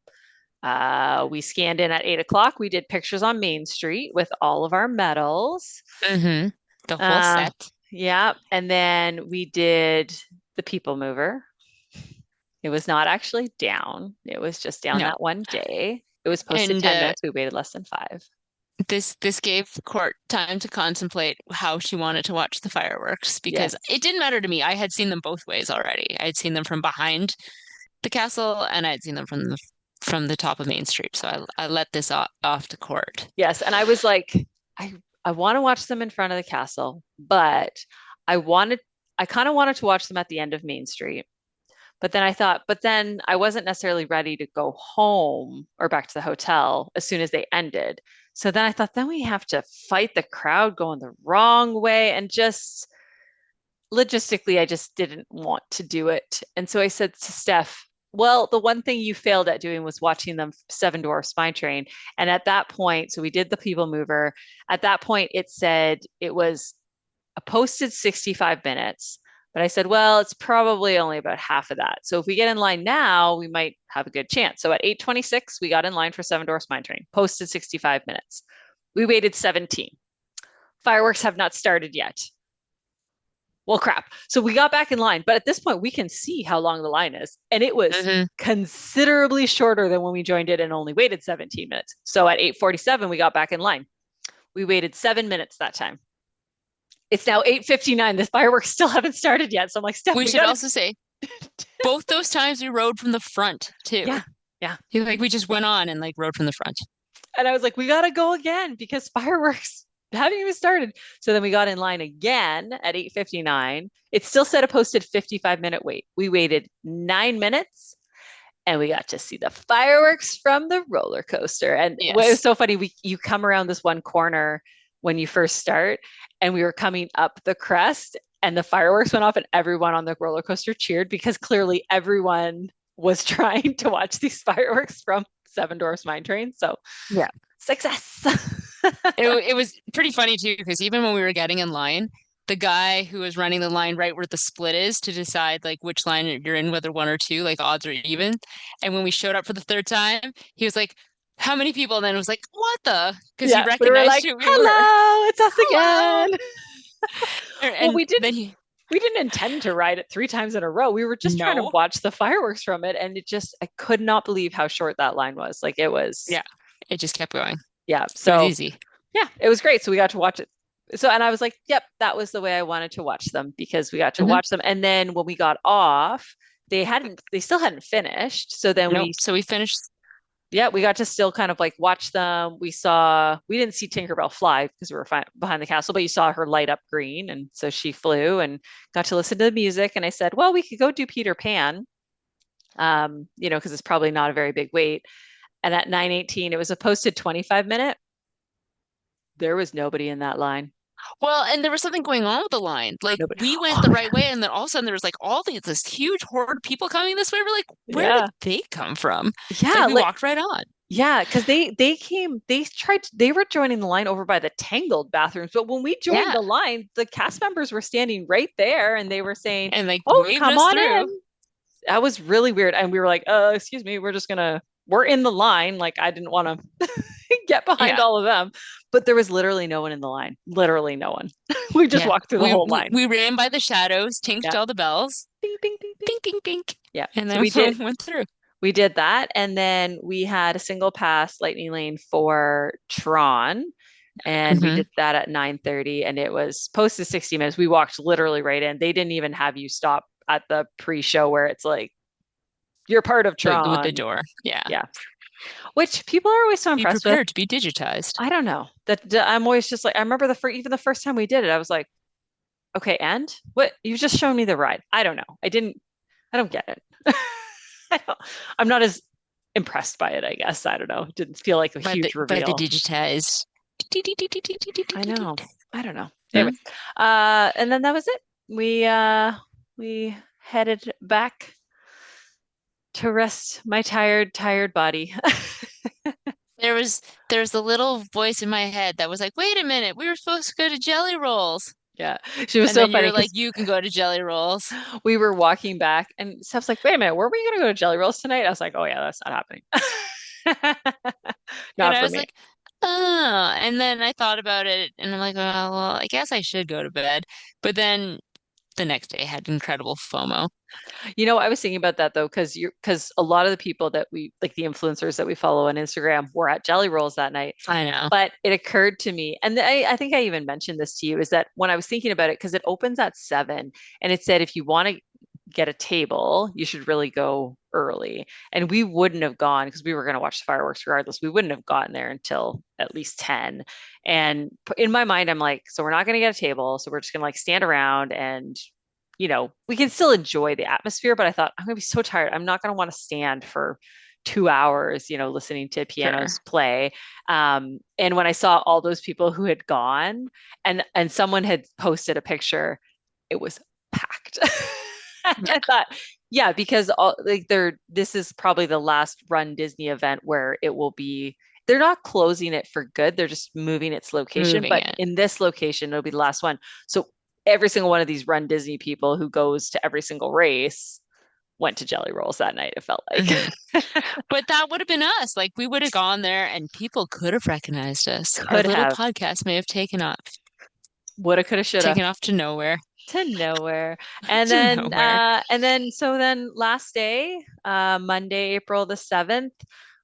[SPEAKER 1] We scanned in at 8 o'clock. We did pictures on Main Street with all of our medals.
[SPEAKER 2] Hmm. The whole
[SPEAKER 1] Uh,
[SPEAKER 2] set.
[SPEAKER 1] yeah. And then we did the People Mover. It was not actually down, it was just down
[SPEAKER 2] No.
[SPEAKER 1] that one day. It was posted
[SPEAKER 2] And
[SPEAKER 1] 10 minutes. We waited less than five.
[SPEAKER 2] this gave Court time to contemplate how she wanted to watch the fireworks because
[SPEAKER 1] Yes.
[SPEAKER 2] it didn't matter to me. I had seen them both ways already. I had seen them from behind the castle and I had seen them from the top of Main Street. So I let this off to Court.
[SPEAKER 1] Yes. And I was like, I, I want to watch them in front of the castle, but I wanted, I kind of wanted to watch them at the end of Main Street. But then I thought, but then I wasn't necessarily ready to go home or back to the hotel as soon as they ended. So then I thought, then we have to fight the crowd going the wrong way. And just logistically, I just didn't want to do it. And so I said to Steph, well, the one thing you failed at doing was watching them Seven Dwarfs Mine Train. And at that point, so we did the People Mover. At that point, it said it was a posted 65 minutes. But I said, well, it's probably only about half of that. So if we get in line now, we might have a good chance. So at 8:26, we got in line for Seven Dwarfs Mine Train, posted 65 minutes. We waited 17. Fireworks have not started yet. Well, crap. So we got back in line, but at this point, we can see how long the line is. And it was
[SPEAKER 2] Hmm.
[SPEAKER 1] considerably shorter than when we joined it and only waited 17 minutes. So at 8:47, we got back in line. We waited 7 minutes that time. It's now 8:59. The fireworks still haven't started yet. So I'm like, Steph,
[SPEAKER 2] We
[SPEAKER 1] we
[SPEAKER 2] should
[SPEAKER 1] gotta.
[SPEAKER 2] also say both those times we rode from the front too.
[SPEAKER 1] Yeah, yeah.
[SPEAKER 2] Like we just went on and like rode from the front.
[SPEAKER 1] And I was like, we gotta go again because fireworks haven't even started. So then we got in line again at 8:59. It still said a posted 55-minute wait. We waited 9 minutes and we got to see the fireworks from the roller coaster. And what was
[SPEAKER 2] Yes.
[SPEAKER 1] so funny, you come around this one corner when you first start, and we were coming up the crest, and the fireworks went off and everyone on the roller coaster cheered because clearly everyone was trying to watch these fireworks from Seven Dwarfs Mine Train. So
[SPEAKER 2] Yeah.
[SPEAKER 1] success.
[SPEAKER 2] It was pretty funny too, because even when we were getting in line, the guy who was running the line right where the split is to decide like which line you're in, whether one or two, like odds or even. And when we showed up for the third time, he was like, "How many people?" And then it was like, "What the?" Because he
[SPEAKER 1] Yeah, we were
[SPEAKER 2] recognized
[SPEAKER 1] like,
[SPEAKER 2] who we were.
[SPEAKER 1] hello, it's us
[SPEAKER 2] Hello.
[SPEAKER 1] again. Well,
[SPEAKER 2] And then he,
[SPEAKER 1] we didn't intend to ride it 3 times in a row. We were just trying to
[SPEAKER 2] no,
[SPEAKER 1] watch the fireworks from it. And I could not believe how short that line was. Like it was,
[SPEAKER 2] yeah, it just kept going.
[SPEAKER 1] yeah.
[SPEAKER 2] It was
[SPEAKER 1] So
[SPEAKER 2] easy.
[SPEAKER 1] yeah, it was great. So we got to watch it. So, and I was like, yep, that was the way I wanted to watch them because we got to
[SPEAKER 2] Hmm.
[SPEAKER 1] watch them. And then when we got off, they still hadn't finished. So then
[SPEAKER 2] Nope. So we finished.
[SPEAKER 1] yeah, we got to still kind of like watch them. We didn't see Tinkerbell fly because we were behind the castle, but you saw her light up green. And so she flew and got to listen to the music. And I said, well, we could go do Peter Pan, because it's probably not a very big wait. And at 9:18, it was a posted 25-minute. There was nobody in that line.
[SPEAKER 2] Well, and there was something going on with the line. Like
[SPEAKER 1] Nobody.
[SPEAKER 2] we went
[SPEAKER 1] Oh,
[SPEAKER 2] the right way, and then all of a sudden there was like all this huge horde of people coming this way. We're like, where did
[SPEAKER 1] yeah.
[SPEAKER 2] they come from? Like
[SPEAKER 1] Yeah.
[SPEAKER 2] we walked right on.
[SPEAKER 1] Yeah, because they were joining the line over by the Tangled bathrooms, but when we joined
[SPEAKER 2] Yeah.
[SPEAKER 1] the line, the cast members were standing right there and they were saying,
[SPEAKER 2] And like
[SPEAKER 1] "Oh,
[SPEAKER 2] waved
[SPEAKER 1] come
[SPEAKER 2] us
[SPEAKER 1] on
[SPEAKER 2] through.
[SPEAKER 1] in." That was really weird, and we were like, excuse me, we're in the line." Like I didn't want to get behind
[SPEAKER 2] Yeah.
[SPEAKER 1] all of them, but there was literally no one in the line. Literally no one. We just
[SPEAKER 2] Yeah.
[SPEAKER 1] walked through the
[SPEAKER 2] We,
[SPEAKER 1] whole
[SPEAKER 2] we
[SPEAKER 1] line.
[SPEAKER 2] we ran by the shadows, tinked
[SPEAKER 1] Yeah,
[SPEAKER 2] all the bells,
[SPEAKER 1] bing, bing, bing, bing.
[SPEAKER 2] pink, pink, pink,
[SPEAKER 1] Yeah,
[SPEAKER 2] and
[SPEAKER 1] so
[SPEAKER 2] then went through.
[SPEAKER 1] we did that, and then we had a single pass Lightning Lane for Tron, and we
[SPEAKER 2] Hmm.
[SPEAKER 1] did that at 9:30, and it was posted 60 minutes. We walked literally right in. They didn't even have you stop at the pre-show where it's like you're part of
[SPEAKER 2] With the
[SPEAKER 1] Tron.
[SPEAKER 2] door. Yeah.
[SPEAKER 1] Yeah, which people are always so
[SPEAKER 2] Be
[SPEAKER 1] impressed with.
[SPEAKER 2] prepared to be digitized.
[SPEAKER 1] I don't know that I'm always just like I remember even the first time we did it, I was like, okay, and what you've just shown me the ride. I don't know. I don't get it. I don't, I'm not as impressed by it, I guess. I don't know. It didn't feel like a huge
[SPEAKER 2] By the
[SPEAKER 1] reveal.
[SPEAKER 2] digitized.
[SPEAKER 1] I know. I don't know.
[SPEAKER 2] Hmm?
[SPEAKER 1] Anyways, and then that was it. We headed back to rest my tired body.
[SPEAKER 2] There was there's a little voice in my head that was like, "Wait a minute, we were supposed to go to Jelly Rolls."
[SPEAKER 1] Yeah, she was
[SPEAKER 2] And
[SPEAKER 1] so
[SPEAKER 2] then
[SPEAKER 1] funny
[SPEAKER 2] you're like,
[SPEAKER 1] because
[SPEAKER 2] "You can go to Jelly Rolls."
[SPEAKER 1] we were walking back and Steph's like, wait a minute, were we gonna go to Jelly Rolls tonight? I was like, oh yeah, that's not happening.
[SPEAKER 2] And
[SPEAKER 1] Not
[SPEAKER 2] I
[SPEAKER 1] for
[SPEAKER 2] was
[SPEAKER 1] me.
[SPEAKER 2] like, "Oh." And then I thought about it and I'm like, well, I guess I should go to bed." But then the next day I had incredible FOMO.
[SPEAKER 1] I was thinking about that though, because a lot of the people that we like the influencers that we follow on Instagram were at Jelly Rolls that night.
[SPEAKER 2] I know.
[SPEAKER 1] But it occurred to me, and I think I even mentioned this to you, is that when I was thinking about it, because it opens at 7, and it said if you want to get a table, you should really go early. And we wouldn't have gone because we were going to watch the fireworks regardless. We wouldn't have gotten there until at least 10. And in my mind, I'm like, so we're not going to get a table. So we're just going to like stand around and we can still enjoy the atmosphere, but I thought I'm going to be so tired. I'm not going to want to stand for 2 hours, listening to pianos
[SPEAKER 2] Sure.
[SPEAKER 1] play. And when I saw all those people who had gone and someone had posted a picture, it was packed. I thought, yeah, because this is probably the last Run Disney event where it will be. They're not closing it for good. They're just moving its location.
[SPEAKER 2] Moving
[SPEAKER 1] But
[SPEAKER 2] it.
[SPEAKER 1] in this location, it'll be the last one. So every single one of these Run Disney people who goes to every single race went to Jelly Rolls that night, it felt like.
[SPEAKER 2] Hmm. But that would have been us. Like we would have gone there and people could have recognized us. Our
[SPEAKER 1] Could
[SPEAKER 2] little
[SPEAKER 1] have,
[SPEAKER 2] podcast may have
[SPEAKER 1] woulda, coulda, shoulda,
[SPEAKER 2] taken off to nowhere.
[SPEAKER 1] to nowhere. And
[SPEAKER 2] To
[SPEAKER 1] then,
[SPEAKER 2] nowhere.
[SPEAKER 1] so then last day, Monday, April the 7th,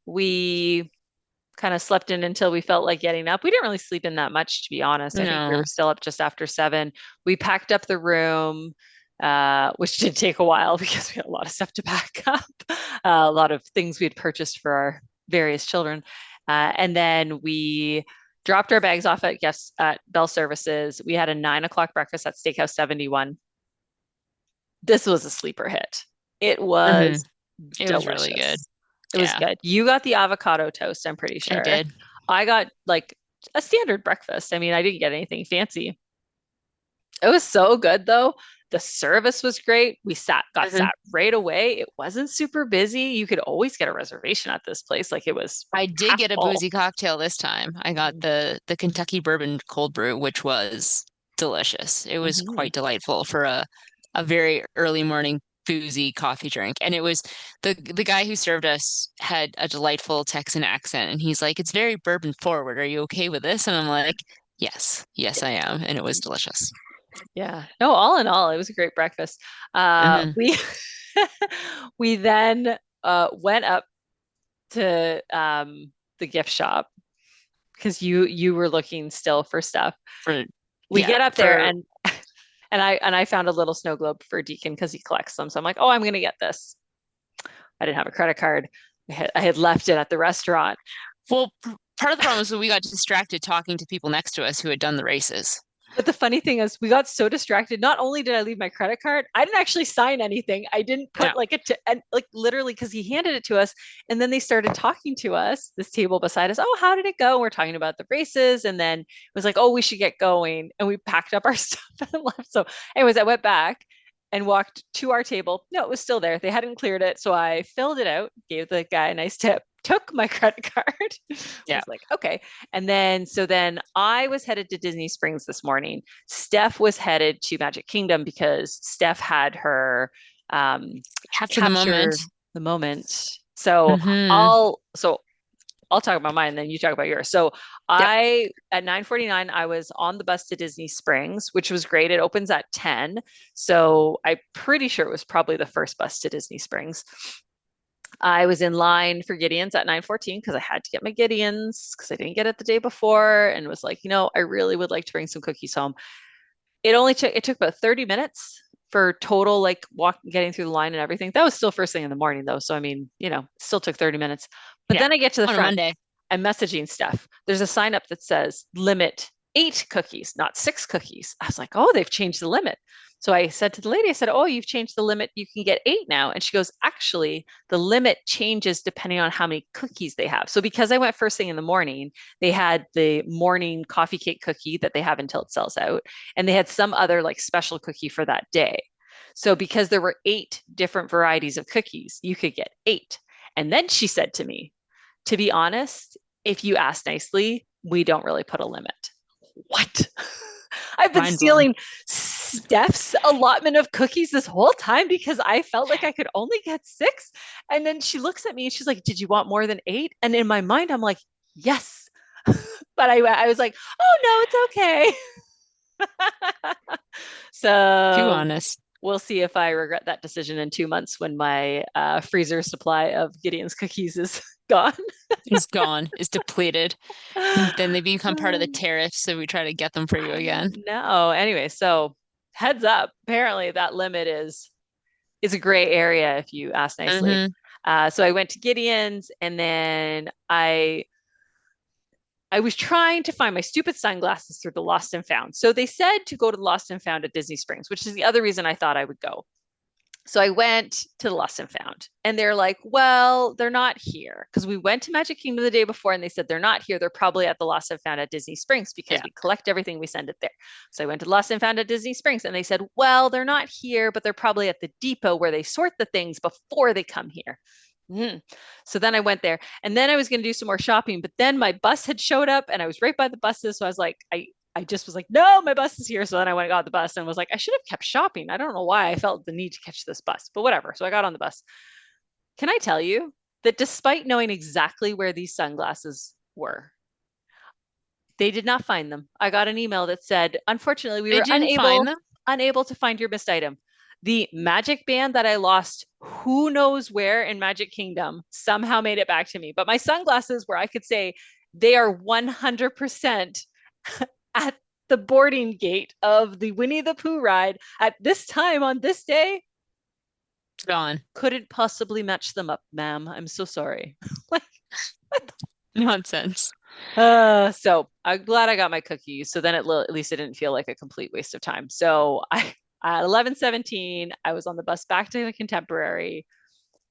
[SPEAKER 1] we kind of slept in until we felt like getting up. We didn't really sleep in that much, to be honest. I think we were
[SPEAKER 2] No.
[SPEAKER 1] still up just after 7. We packed up the room, which did take a while because we had a lot of stuff to pack up, a lot of things we had purchased for our various children. And then we dropped our bags off at guests at Bell Services. We had a 9 o'clock breakfast at Steakhouse 71. This was a sleeper hit. It
[SPEAKER 2] Hmm.
[SPEAKER 1] was
[SPEAKER 2] It was really good.
[SPEAKER 1] delicious. It was
[SPEAKER 2] Yeah,
[SPEAKER 1] good. You got the avocado toast, I'm pretty
[SPEAKER 2] I
[SPEAKER 1] sure.
[SPEAKER 2] did.
[SPEAKER 1] I got like a standard breakfast. I mean, I didn't get anything fancy. It was so good though. The service was great. We got
[SPEAKER 2] Mhm.
[SPEAKER 1] sat right away. It wasn't super busy. You could always get a reservation at this place. Like it was
[SPEAKER 2] I did
[SPEAKER 1] half
[SPEAKER 2] get a
[SPEAKER 1] full.
[SPEAKER 2] boozy cocktail this time. I got the Kentucky bourbon cold brew, which was delicious. It was
[SPEAKER 1] Mm-hmm.
[SPEAKER 2] quite delightful for a very early morning boozy coffee drink. And it was the guy who served us had a delightful Texan accent, and he's like, "It's very bourbon forward. Are you okay with this?" And I'm like, "Yes, yes, I am." And it was delicious.
[SPEAKER 1] Yeah. No, all in all, it was a great breakfast.
[SPEAKER 2] Hmm.
[SPEAKER 1] We we then went up to the gift shop because you were looking still for stuff.
[SPEAKER 2] For
[SPEAKER 1] We
[SPEAKER 2] yeah,
[SPEAKER 1] get up there
[SPEAKER 2] for
[SPEAKER 1] and I found a little snow globe for Deacon because he collects them. So I'm like, oh, I'm gonna get this. I didn't have a credit card. I had left it at the restaurant.
[SPEAKER 2] well, part of the problem was that we got distracted talking to people next to us who had done the races.
[SPEAKER 1] But the funny thing is, we got so distracted. Not only did I leave my credit card, I didn't actually sign anything. I didn't
[SPEAKER 2] No,
[SPEAKER 1] put like and like literally because he handed it to us, and then they started talking to us. This table beside us. Oh, how did it go? We're talking about the races, and then it was like, oh, we should get going, and we packed up our stuff and left. So, anyways, I went back and walked to our table. No, it was still there. They hadn't cleared it, so I filled it out, gave the guy a nice tip, took my credit card,
[SPEAKER 2] yeah.
[SPEAKER 1] was like, okay. And then I was headed to Disney Springs this morning. Steph was headed to Magic Kingdom because Steph had her
[SPEAKER 2] Capture the moment.
[SPEAKER 1] capture the moment. So
[SPEAKER 2] Hmm.
[SPEAKER 1] I'll talk about mine and then you talk about yours. So
[SPEAKER 2] Yep.
[SPEAKER 1] I at 9:49 I was on the bus to Disney Springs, which was great. It opens at 10. So I'm pretty sure it was probably the first bus to Disney Springs. I was in line for Gideon's at 9:14 because I had to get my Gideon's because I didn't get it the day before and was like, I really would like to bring some cookies home. It took about 30 minutes for total like getting through the line and everything. That was still first thing in the morning though. So I mean, still took 30 minutes. But
[SPEAKER 2] Yeah.
[SPEAKER 1] then I get to the
[SPEAKER 2] On a
[SPEAKER 1] front.
[SPEAKER 2] Monday.
[SPEAKER 1] I'm messaging Steph. There's a sign up that says limit 8 cookies, not 6 cookies. I was like, oh, they've changed the limit. So I said to the lady, I said, oh, you've changed the limit. You can get 8 now. And she goes, actually, the limit changes depending on how many cookies they have. So because I went first thing in the morning, they had the morning coffee cake cookie that they have until it sells out. And they had some other like special cookie for that day. So because there were 8 different varieties of cookies, you could get 8. And then she said to me, to be honest, if you ask nicely, we don't really put a limit. What? I've been
[SPEAKER 2] Mind blown.
[SPEAKER 1] stealing Steph's allotment of cookies this whole time because I felt like I could only get 6. And then she looks at me and she's like, did you want more than 8? And in my mind, I'm like, yes. But I was like, oh, no, it's okay.
[SPEAKER 2] Too
[SPEAKER 1] So
[SPEAKER 2] honest.
[SPEAKER 1] we'll see if I regret that decision in 2 months when my freezer supply of Gideon's cookies is gone.
[SPEAKER 2] Is gone, is depleted. And then they become part of the tariff, so we try to get them for you
[SPEAKER 1] I
[SPEAKER 2] again.
[SPEAKER 1] know. Anyway, so heads up. Apparently, that limit is a gray area if you ask nicely.
[SPEAKER 2] Hmm.
[SPEAKER 1] So I went to Gideon's, and then I was trying to find my stupid sunglasses through the Lost and Found. So they said to go to the Lost and Found at Disney Springs, which is the other reason I thought I would go. So I went to the Lost and Found, and they're like, well, they're not here because we went to Magic Kingdom the day before and they said they're not here. They're probably at the Lost and Found at Disney Springs because
[SPEAKER 2] Yeah.
[SPEAKER 1] we collect everything, we send it there. So I went to the Lost and Found at Disney Springs and they said, well, they're not here, but they're probably at the depot where they sort the things before they come here. Mm. So then I went there and then I was going to do some more shopping, but then my bus had showed up and I was right by the buses. So I was like, I just was like, no, my bus is here. So then I went and got the bus and was like, I should have kept shopping. I don't know why I felt the need to catch this bus, but whatever. So I got on the bus. Can I tell you that despite knowing exactly where these sunglasses were, they did not find them. I got an email that said, unfortunately, we
[SPEAKER 2] They
[SPEAKER 1] were
[SPEAKER 2] didn't find
[SPEAKER 1] unable
[SPEAKER 2] them.
[SPEAKER 1] unable to find your missed item. The magic band that I lost, who knows where in Magic Kingdom, somehow made it back to me. But my sunglasses, where I could say they are 100% at the boarding gate of the Winnie the Pooh ride at this time on this day,
[SPEAKER 2] It's gone.
[SPEAKER 1] couldn't possibly match them up, ma'am. I'm so sorry. Like,
[SPEAKER 2] Nonsense.
[SPEAKER 1] so I'm glad I got my cookies. So then at least it didn't feel like a complete waste of time. So I at 11:17, I was on the bus back to the Contemporary,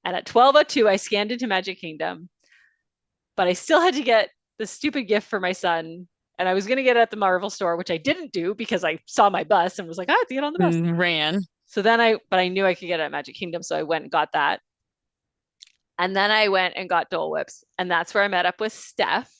[SPEAKER 1] and at 12:02, I scanned into Magic Kingdom, but I still had to get the stupid gift for my son And I was going to get it at the Marvel store, which I didn't do because I saw my bus and was like, I have to get on the bus.
[SPEAKER 2] Ran.
[SPEAKER 1] So then but I knew I could get it at Magic Kingdom. So I went and got that. And then I went and got Dole Whips. And that's where I met up with Steph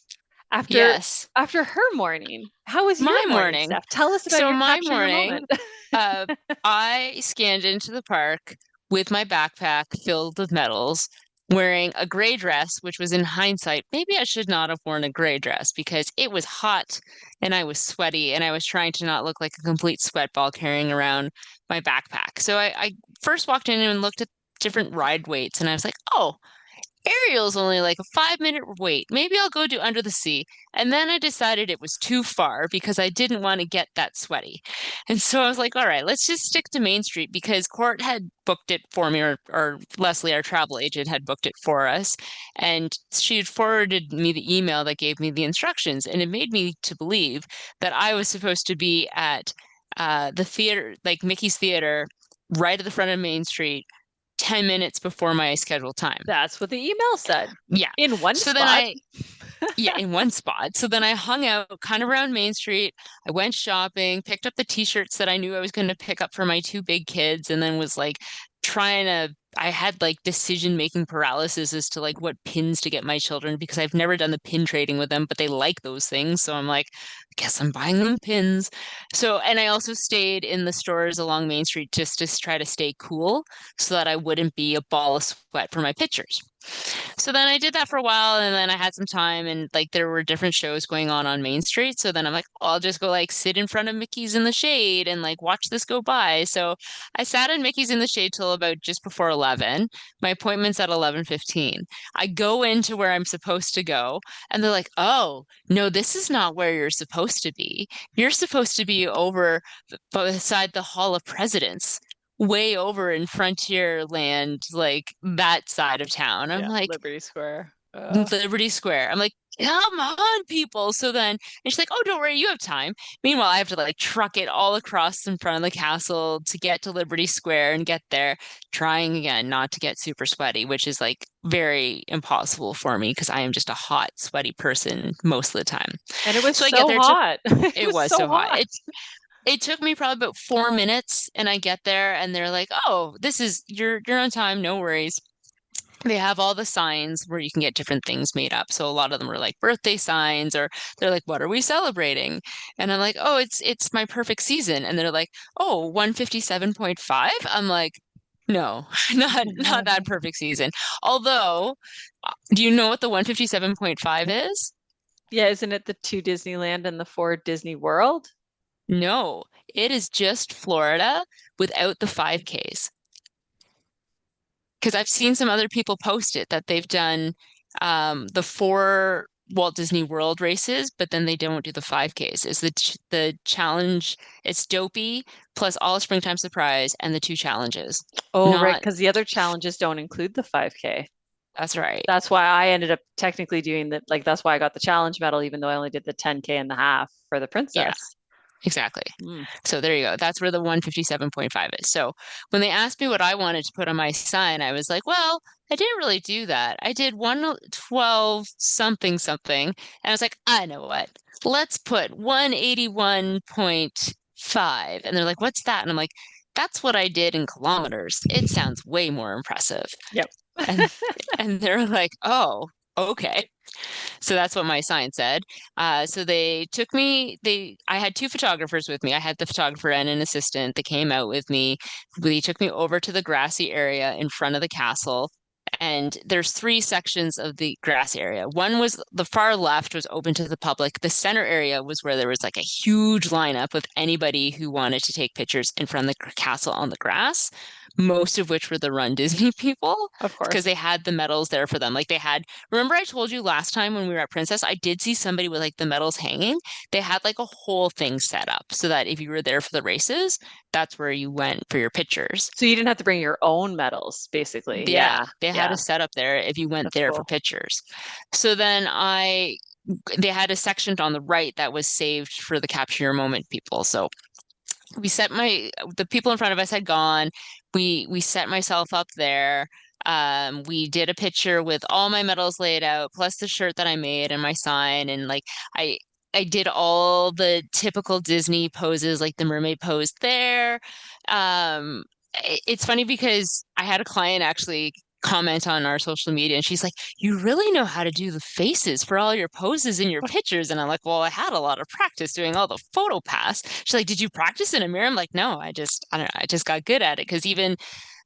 [SPEAKER 1] after
[SPEAKER 2] Yes.
[SPEAKER 1] her morning. How was
[SPEAKER 2] My
[SPEAKER 1] your morning,
[SPEAKER 2] morning.
[SPEAKER 1] Steph? Tell us about
[SPEAKER 2] So
[SPEAKER 1] your
[SPEAKER 2] my
[SPEAKER 1] capture your
[SPEAKER 2] morning,
[SPEAKER 1] moment.
[SPEAKER 2] uh, I scanned into the park with my backpack filled with medals, wearing a gray dress, which was in hindsight, maybe I should not have worn a gray dress because it was hot and I was sweaty and I was trying to not look like a complete sweatball carrying around my backpack. So I first walked in and looked at different ride weights and I was like, oh, Ariel's only like a 5 minute wait. Maybe I'll go do Under the Sea. And then I decided it was too far because I didn't want to get that sweaty. And so I was like, all right, let's just stick to Main Street because Court had booked it for me, or Leslie, our travel agent, had booked it for us. And she had forwarded me the email that gave me the instructions. And it made me to believe that I was supposed to be at the theater, like Mickey's Theater, right at the front of Main Street 10 minutes before my scheduled time.
[SPEAKER 1] That's what the email said
[SPEAKER 2] Yeah.
[SPEAKER 1] in one
[SPEAKER 2] So then
[SPEAKER 1] spot.
[SPEAKER 2] yeah, in one spot. So then I hung out kind of around Main Street. I went shopping, picked up the t-shirts that I knew I was going to pick up for my two big kids, and then was like trying to. I had like decision-making paralysis as to like what pins to get my children because I've never done the pin trading with them, but they like those things. So I'm like, I guess I'm buying them pins. So, and I also stayed in the stores along Main Street just to try to stay cool so that I wouldn't be a ball of sweat for my pictures. So then I did that for a while and then I had some time and like there were different shows going on Main Street. So then I'm like, oh, I'll just go like sit in front of Mickey's in the shade and like watch this go by. So I sat in Mickey's in the shade till about just before 11. My appointment's at 11:15. I go into where I'm supposed to go and they're like, "Oh, no, this is not where you're supposed to be. You're supposed to be over beside the Hall of Presidents." Way over in Frontier Land, like that side of town. I'm
[SPEAKER 1] Yeah,
[SPEAKER 2] like,
[SPEAKER 1] Liberty Square.
[SPEAKER 2] Liberty Square. I'm like, come on, people. So then, and she's like, oh, don't worry, you have time. Meanwhile, I have to like truck it all across in front of the castle to get to Liberty Square and get there, trying again not to get super sweaty, which is like very impossible for me because I am just a hot, sweaty person most of the time.
[SPEAKER 1] And it was
[SPEAKER 2] So I get
[SPEAKER 1] so
[SPEAKER 2] there, took
[SPEAKER 1] hot. It
[SPEAKER 2] it
[SPEAKER 1] was
[SPEAKER 2] was
[SPEAKER 1] so
[SPEAKER 2] so hot.
[SPEAKER 1] hot.
[SPEAKER 2] It took me probably about 4 minutes and I get there and they're like, "Oh, this is you're on time, no worries." They have all the signs where you can get different things made up. So a lot of them are like birthday signs or they're like, "What are we celebrating?" And I'm like, "Oh, it's my perfect season." And they're like, "Oh, 157.5?" I'm like, "No, not that perfect season." Although, do you know what the 157.5 is?
[SPEAKER 1] Yeah, isn't it the two Disneyland and the four Disney World?
[SPEAKER 2] No, it is just Florida without the 5Ks. Because I've seen some other people post it that they've done the four Walt Disney World races, but then they don't do the 5Ks. Is the challenge? It's Dopey plus all Springtime Surprise and the two challenges.
[SPEAKER 1] Oh, right,
[SPEAKER 2] Not
[SPEAKER 1] because the other challenges don't include the 5K.
[SPEAKER 2] that's right.
[SPEAKER 1] That's why I ended up technically doing that. Like, that's why I got the challenge medal, even though I only did the 10K and the half for the
[SPEAKER 2] Yeah,
[SPEAKER 1] princess.
[SPEAKER 2] exactly.
[SPEAKER 1] Mm.
[SPEAKER 2] So there you go. That's where the 157.5 is. So when they asked me what I wanted to put on my sign, I was like, well, I didn't really do that. I did 112 something something. And I was like, I know what. Let's put 181.5. And they're like, what's that? And I'm like, that's what I did in kilometers. It sounds way more impressive.
[SPEAKER 1] Yep.
[SPEAKER 2] And and they're like, oh, okay. So that's what my sign said. So they took me, I had two photographers with me. I had the photographer and an assistant that came out with me. They took me over to the grassy area in front of the castle. And there's three sections of the grass area. One was the far left was open to the public. The center area was where there was like a huge lineup with anybody who wanted to take pictures in front of the castle on the grass, most of which were the Run Disney people
[SPEAKER 1] Of
[SPEAKER 2] because
[SPEAKER 1] course.
[SPEAKER 2] they had the medals there for them. Like they had, remember I told you last time when we were at Princess, I did see somebody with like the medals hanging. They had like a whole thing set up so that if you were there for the races, that's where you went for your pictures.
[SPEAKER 1] So you didn't have to bring your own medals, basically.
[SPEAKER 2] Yeah,
[SPEAKER 1] Yeah.
[SPEAKER 2] they had
[SPEAKER 1] Yeah.
[SPEAKER 2] a setup there if you went
[SPEAKER 1] That's
[SPEAKER 2] there for
[SPEAKER 1] cool.
[SPEAKER 2] pictures. So then they had a section on the right that was saved for the capture your moment people. So we set the people in front of us had gone. We set myself up there. We did a picture with all my medals laid out, plus the shirt that I made and my sign. And like I I did all the typical Disney poses, like the mermaid pose there. It's funny because I had a client actually comment on our social media, and she's like, "You really know how to do the faces for all your poses in your pictures." And I'm like, "Well, I had a lot of practice doing all the photo pass." She's like, "Did you practice in a mirror?" I'm like, "No, I don't know, I just got good at it." Because even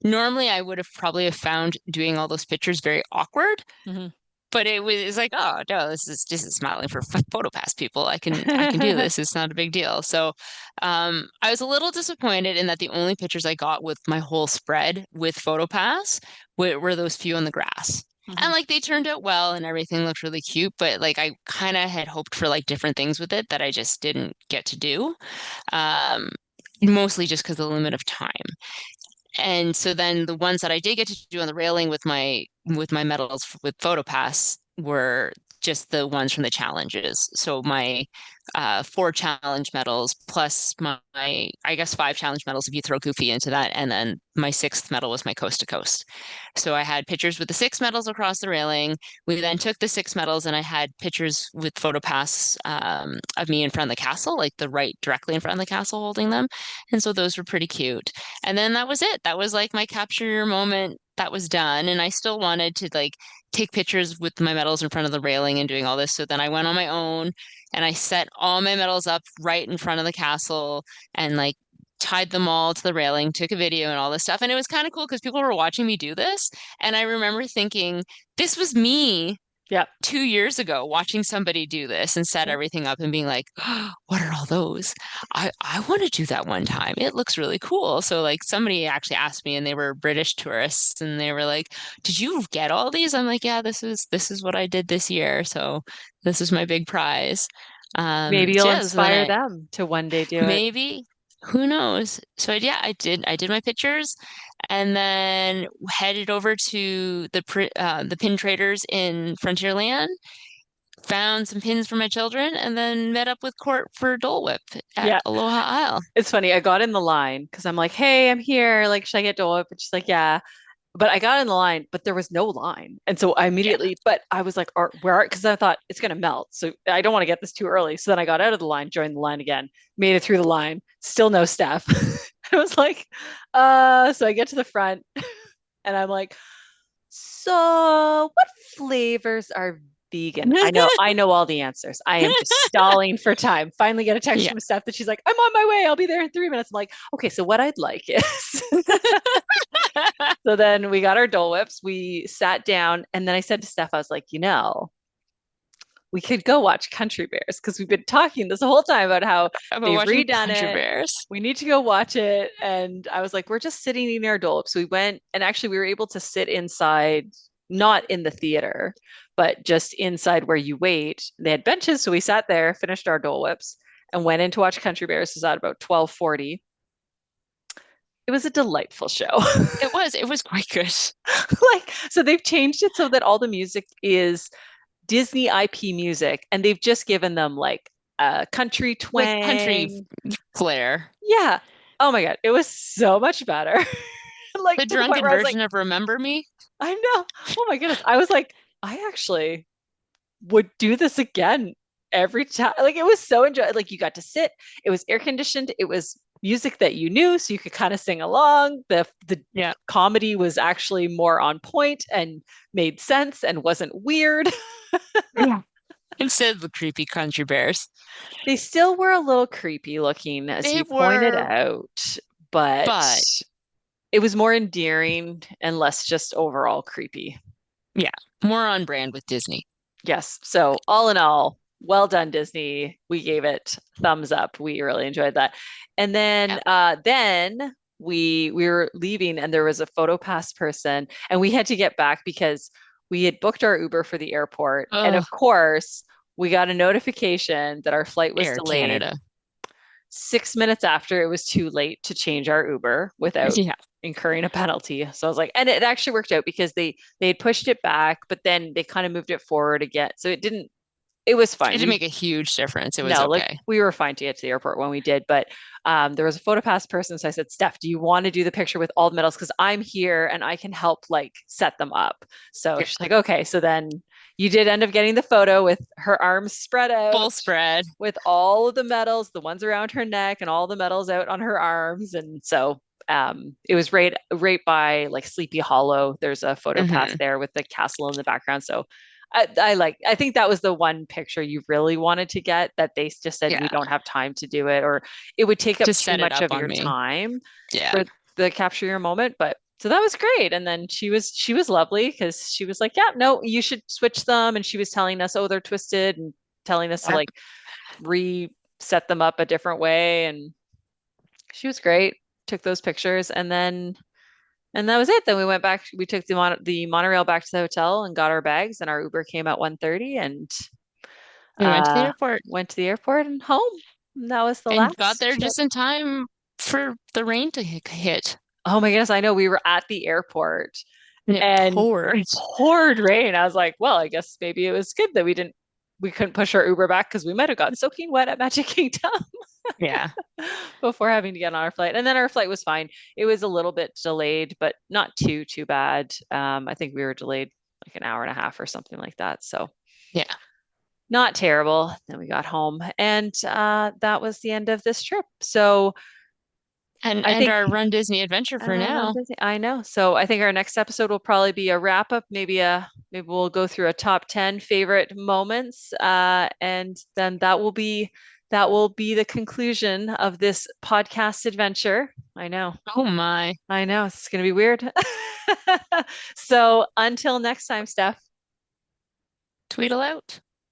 [SPEAKER 2] normally, I would have probably have found doing all those pictures very awkward.
[SPEAKER 1] Mhm.
[SPEAKER 2] But it's like, oh no, this is just smiling for PhotoPass people. I can do this. It's not a big deal. So I was a little disappointed in that the only pictures I got with my whole spread with PhotoPass were those few on the grass. And
[SPEAKER 1] Mhm.
[SPEAKER 2] like they turned out well and everything looked really cute, but like I kind of had hoped for like different things with it that I just didn't get to do. Um, Mostly just because of the limit of time. And so then the ones that I did get to do on the railing with my medals with PhotoPass were just the ones from the challenges. So my four challenge medals plus my I guess five challenge medals if you throw Goofy into that, and then my sixth medal was my coast to coast. So I had pictures with the six medals across the railing. We then took the six medals and I had pictures with PhotoPass of me in front of the castle, like the right directly in front of the castle holding them. And so those were pretty cute. And then that was it. That was like my capture your moment. That was done. And I still wanted to like take pictures with my medals in front of the railing and doing all this. So then I went on my own and I set all my medals up right in front of the castle and like tied them all to the railing, took a video and all this stuff. And it was kind of cool because people were watching me do this. And I remember thinking, this was me
[SPEAKER 1] Yep.
[SPEAKER 2] 2 years ago watching somebody do this and set
[SPEAKER 1] Yep.
[SPEAKER 2] everything up and being like, oh, what are all those? I want to do that one time. It looks really cool. So like somebody actually asked me and they were British tourists and they were like, did you get all these? I'm like, yeah, this is what I did this year. So this is my big prize.
[SPEAKER 1] Maybe you'll
[SPEAKER 2] So yeah, so then
[SPEAKER 1] inspire them to one day do it.
[SPEAKER 2] maybe who knows? So yeah, I did my pictures and then headed over to the pin traders in Frontierland, found some pins for my children, and then met up with Court for Dole Whip at
[SPEAKER 1] Yeah.
[SPEAKER 2] Aloha Isle.
[SPEAKER 1] It's funny. I got in the line because I'm like, hey, I'm here. Like, should I get Dole Whip? And she's like, yeah. But I got in the line, but there was no line. And so I
[SPEAKER 2] Yeah.
[SPEAKER 1] immediately, but I was like, where are, because I thought it's going to melt. So I don't want to get this too early. So then I got out of the line, joined the line again, made it through the line, still no staff. I was like, so I get to the front and I'm like, so what flavors are vegan? I know all the answers. I am just stalling for time. Finally get a text
[SPEAKER 2] Yeah.
[SPEAKER 1] from Steph that she's like, I'm on my way. I'll be there in 3 minutes. I'm like, okay, so what I'd like is so then we got our Dole Whips. We sat down, and then I said to Steph, I was like, we could go watch Country Bears because we've been talking this whole time about how
[SPEAKER 2] About
[SPEAKER 1] they've
[SPEAKER 2] watching
[SPEAKER 1] redone
[SPEAKER 2] Country
[SPEAKER 1] it.
[SPEAKER 2] Bears.
[SPEAKER 1] We need to go watch it. And I was like, we're just sitting eating our Dole Whips. So we went, and actually, we were able to sit inside, not in the theater, but just inside where you wait. They had benches, so we sat there, finished our Dole Whips, and went in to watch Country Bears. This is at about 12:40. It was a delightful show.
[SPEAKER 2] It was quite good.
[SPEAKER 1] Like, so they've changed it so that all the music is Disney IP music, and they've just given them like a country
[SPEAKER 2] Like country
[SPEAKER 1] twang.
[SPEAKER 2] flair.
[SPEAKER 1] Yeah. Oh my God. It was so much better. Like
[SPEAKER 2] The
[SPEAKER 1] to the point
[SPEAKER 2] drunken
[SPEAKER 1] where I was like,
[SPEAKER 2] version of Remember Me.
[SPEAKER 1] I know. Oh my goodness. I was like, I actually would do this again every time. Like it was so enjoyable. Like you got to sit, it was air conditioned, it was music that you knew, so you could kind of sing along. The
[SPEAKER 2] Yeah.
[SPEAKER 1] comedy was actually more on point and made sense and wasn't weird.
[SPEAKER 2] Yeah. Instead of the creepy Country Bears.
[SPEAKER 1] They still were a little creepy looking, as
[SPEAKER 2] They
[SPEAKER 1] you pointed
[SPEAKER 2] were,
[SPEAKER 1] out, but
[SPEAKER 2] but
[SPEAKER 1] it was more endearing and less just overall creepy.
[SPEAKER 2] yeah, more on brand with Disney.
[SPEAKER 1] Yes. So all in all, well done, Disney. We gave it thumbs up. We really enjoyed that. And
[SPEAKER 2] Yeah.
[SPEAKER 1] then we were leaving and there was a photo pass person and we had to get back because we had booked our Uber for the airport. And
[SPEAKER 2] Oh,
[SPEAKER 1] of course, we got a notification that our flight was
[SPEAKER 2] Air
[SPEAKER 1] delayed
[SPEAKER 2] Canada.
[SPEAKER 1] 6 minutes after it was too late to change our Uber without
[SPEAKER 2] Yeah.
[SPEAKER 1] incurring a penalty. So I was like, and it actually worked out because they had pushed it back, but then they kind of moved it forward again. So it didn't, it was
[SPEAKER 2] It
[SPEAKER 1] fine.
[SPEAKER 2] didn't
[SPEAKER 1] We
[SPEAKER 2] make a huge difference. It was
[SPEAKER 1] no, like
[SPEAKER 2] okay.
[SPEAKER 1] we were fine to get to the airport when we did, but there was a PhotoPass person. So I said, Steph, do you want to do the picture with all the medals? Because I'm here and I can help like set them up. So
[SPEAKER 2] Yeah.
[SPEAKER 1] she's like, okay. So then You did end up getting the photo with her arms spread
[SPEAKER 2] Full
[SPEAKER 1] out,
[SPEAKER 2] spread.
[SPEAKER 1] with all of the medals, the ones around her neck, and all the medals out on her arms. And so it was right by like Sleepy Hollow. There's a photo pass
[SPEAKER 2] Hmm.
[SPEAKER 1] there with the castle in the background. So I think that was the one picture you really wanted to get that they just said we
[SPEAKER 2] Yeah.
[SPEAKER 1] don't have time to do it, or it would take up
[SPEAKER 2] Just
[SPEAKER 1] too
[SPEAKER 2] set it
[SPEAKER 1] much
[SPEAKER 2] up
[SPEAKER 1] of
[SPEAKER 2] on
[SPEAKER 1] your
[SPEAKER 2] me.
[SPEAKER 1] time
[SPEAKER 2] Yeah.
[SPEAKER 1] for the capture your moment. But so that was great. And then she was lovely because she was like, yeah, no, you should switch them. And she was telling us, oh, they're twisted, and telling us to
[SPEAKER 2] Yeah.
[SPEAKER 1] like reset them up a different way. And she was great. Took those pictures, and that was it. Then we went back. We took the monorail back to the hotel and got our bags. And our Uber came at 1:30, and
[SPEAKER 2] We went to the
[SPEAKER 1] uh,
[SPEAKER 2] airport
[SPEAKER 1] went to the airport and home. And that was the
[SPEAKER 2] and got
[SPEAKER 1] last
[SPEAKER 2] there
[SPEAKER 1] trip.
[SPEAKER 2] just in time for the rain to hit.
[SPEAKER 1] Oh my goodness! I know we were at the airport
[SPEAKER 2] And it
[SPEAKER 1] and
[SPEAKER 2] poured.
[SPEAKER 1] poured rain. I was like, well, I guess maybe it was good that we couldn't push our Uber back because we might have gotten soaking wet at Magic Kingdom
[SPEAKER 2] Yeah.
[SPEAKER 1] before having to get on our flight. And then our flight was fine. It was a little bit delayed, but not too bad. I think we were delayed like an hour and a half or something like that. So
[SPEAKER 2] Yeah.
[SPEAKER 1] not terrible. Then we got home, and that was the end of this trip. So I
[SPEAKER 2] And
[SPEAKER 1] think
[SPEAKER 2] our Run Disney adventure for
[SPEAKER 1] Run
[SPEAKER 2] now.
[SPEAKER 1] Disney. I know. So I think our next episode will probably be a wrap up, maybe we'll go through a top 10 favorite moments. And then that will be the conclusion of this podcast adventure. I know.
[SPEAKER 2] Oh my.
[SPEAKER 1] I know. It's gonna be weird. So until next time, Steph.
[SPEAKER 2] Tweedle out.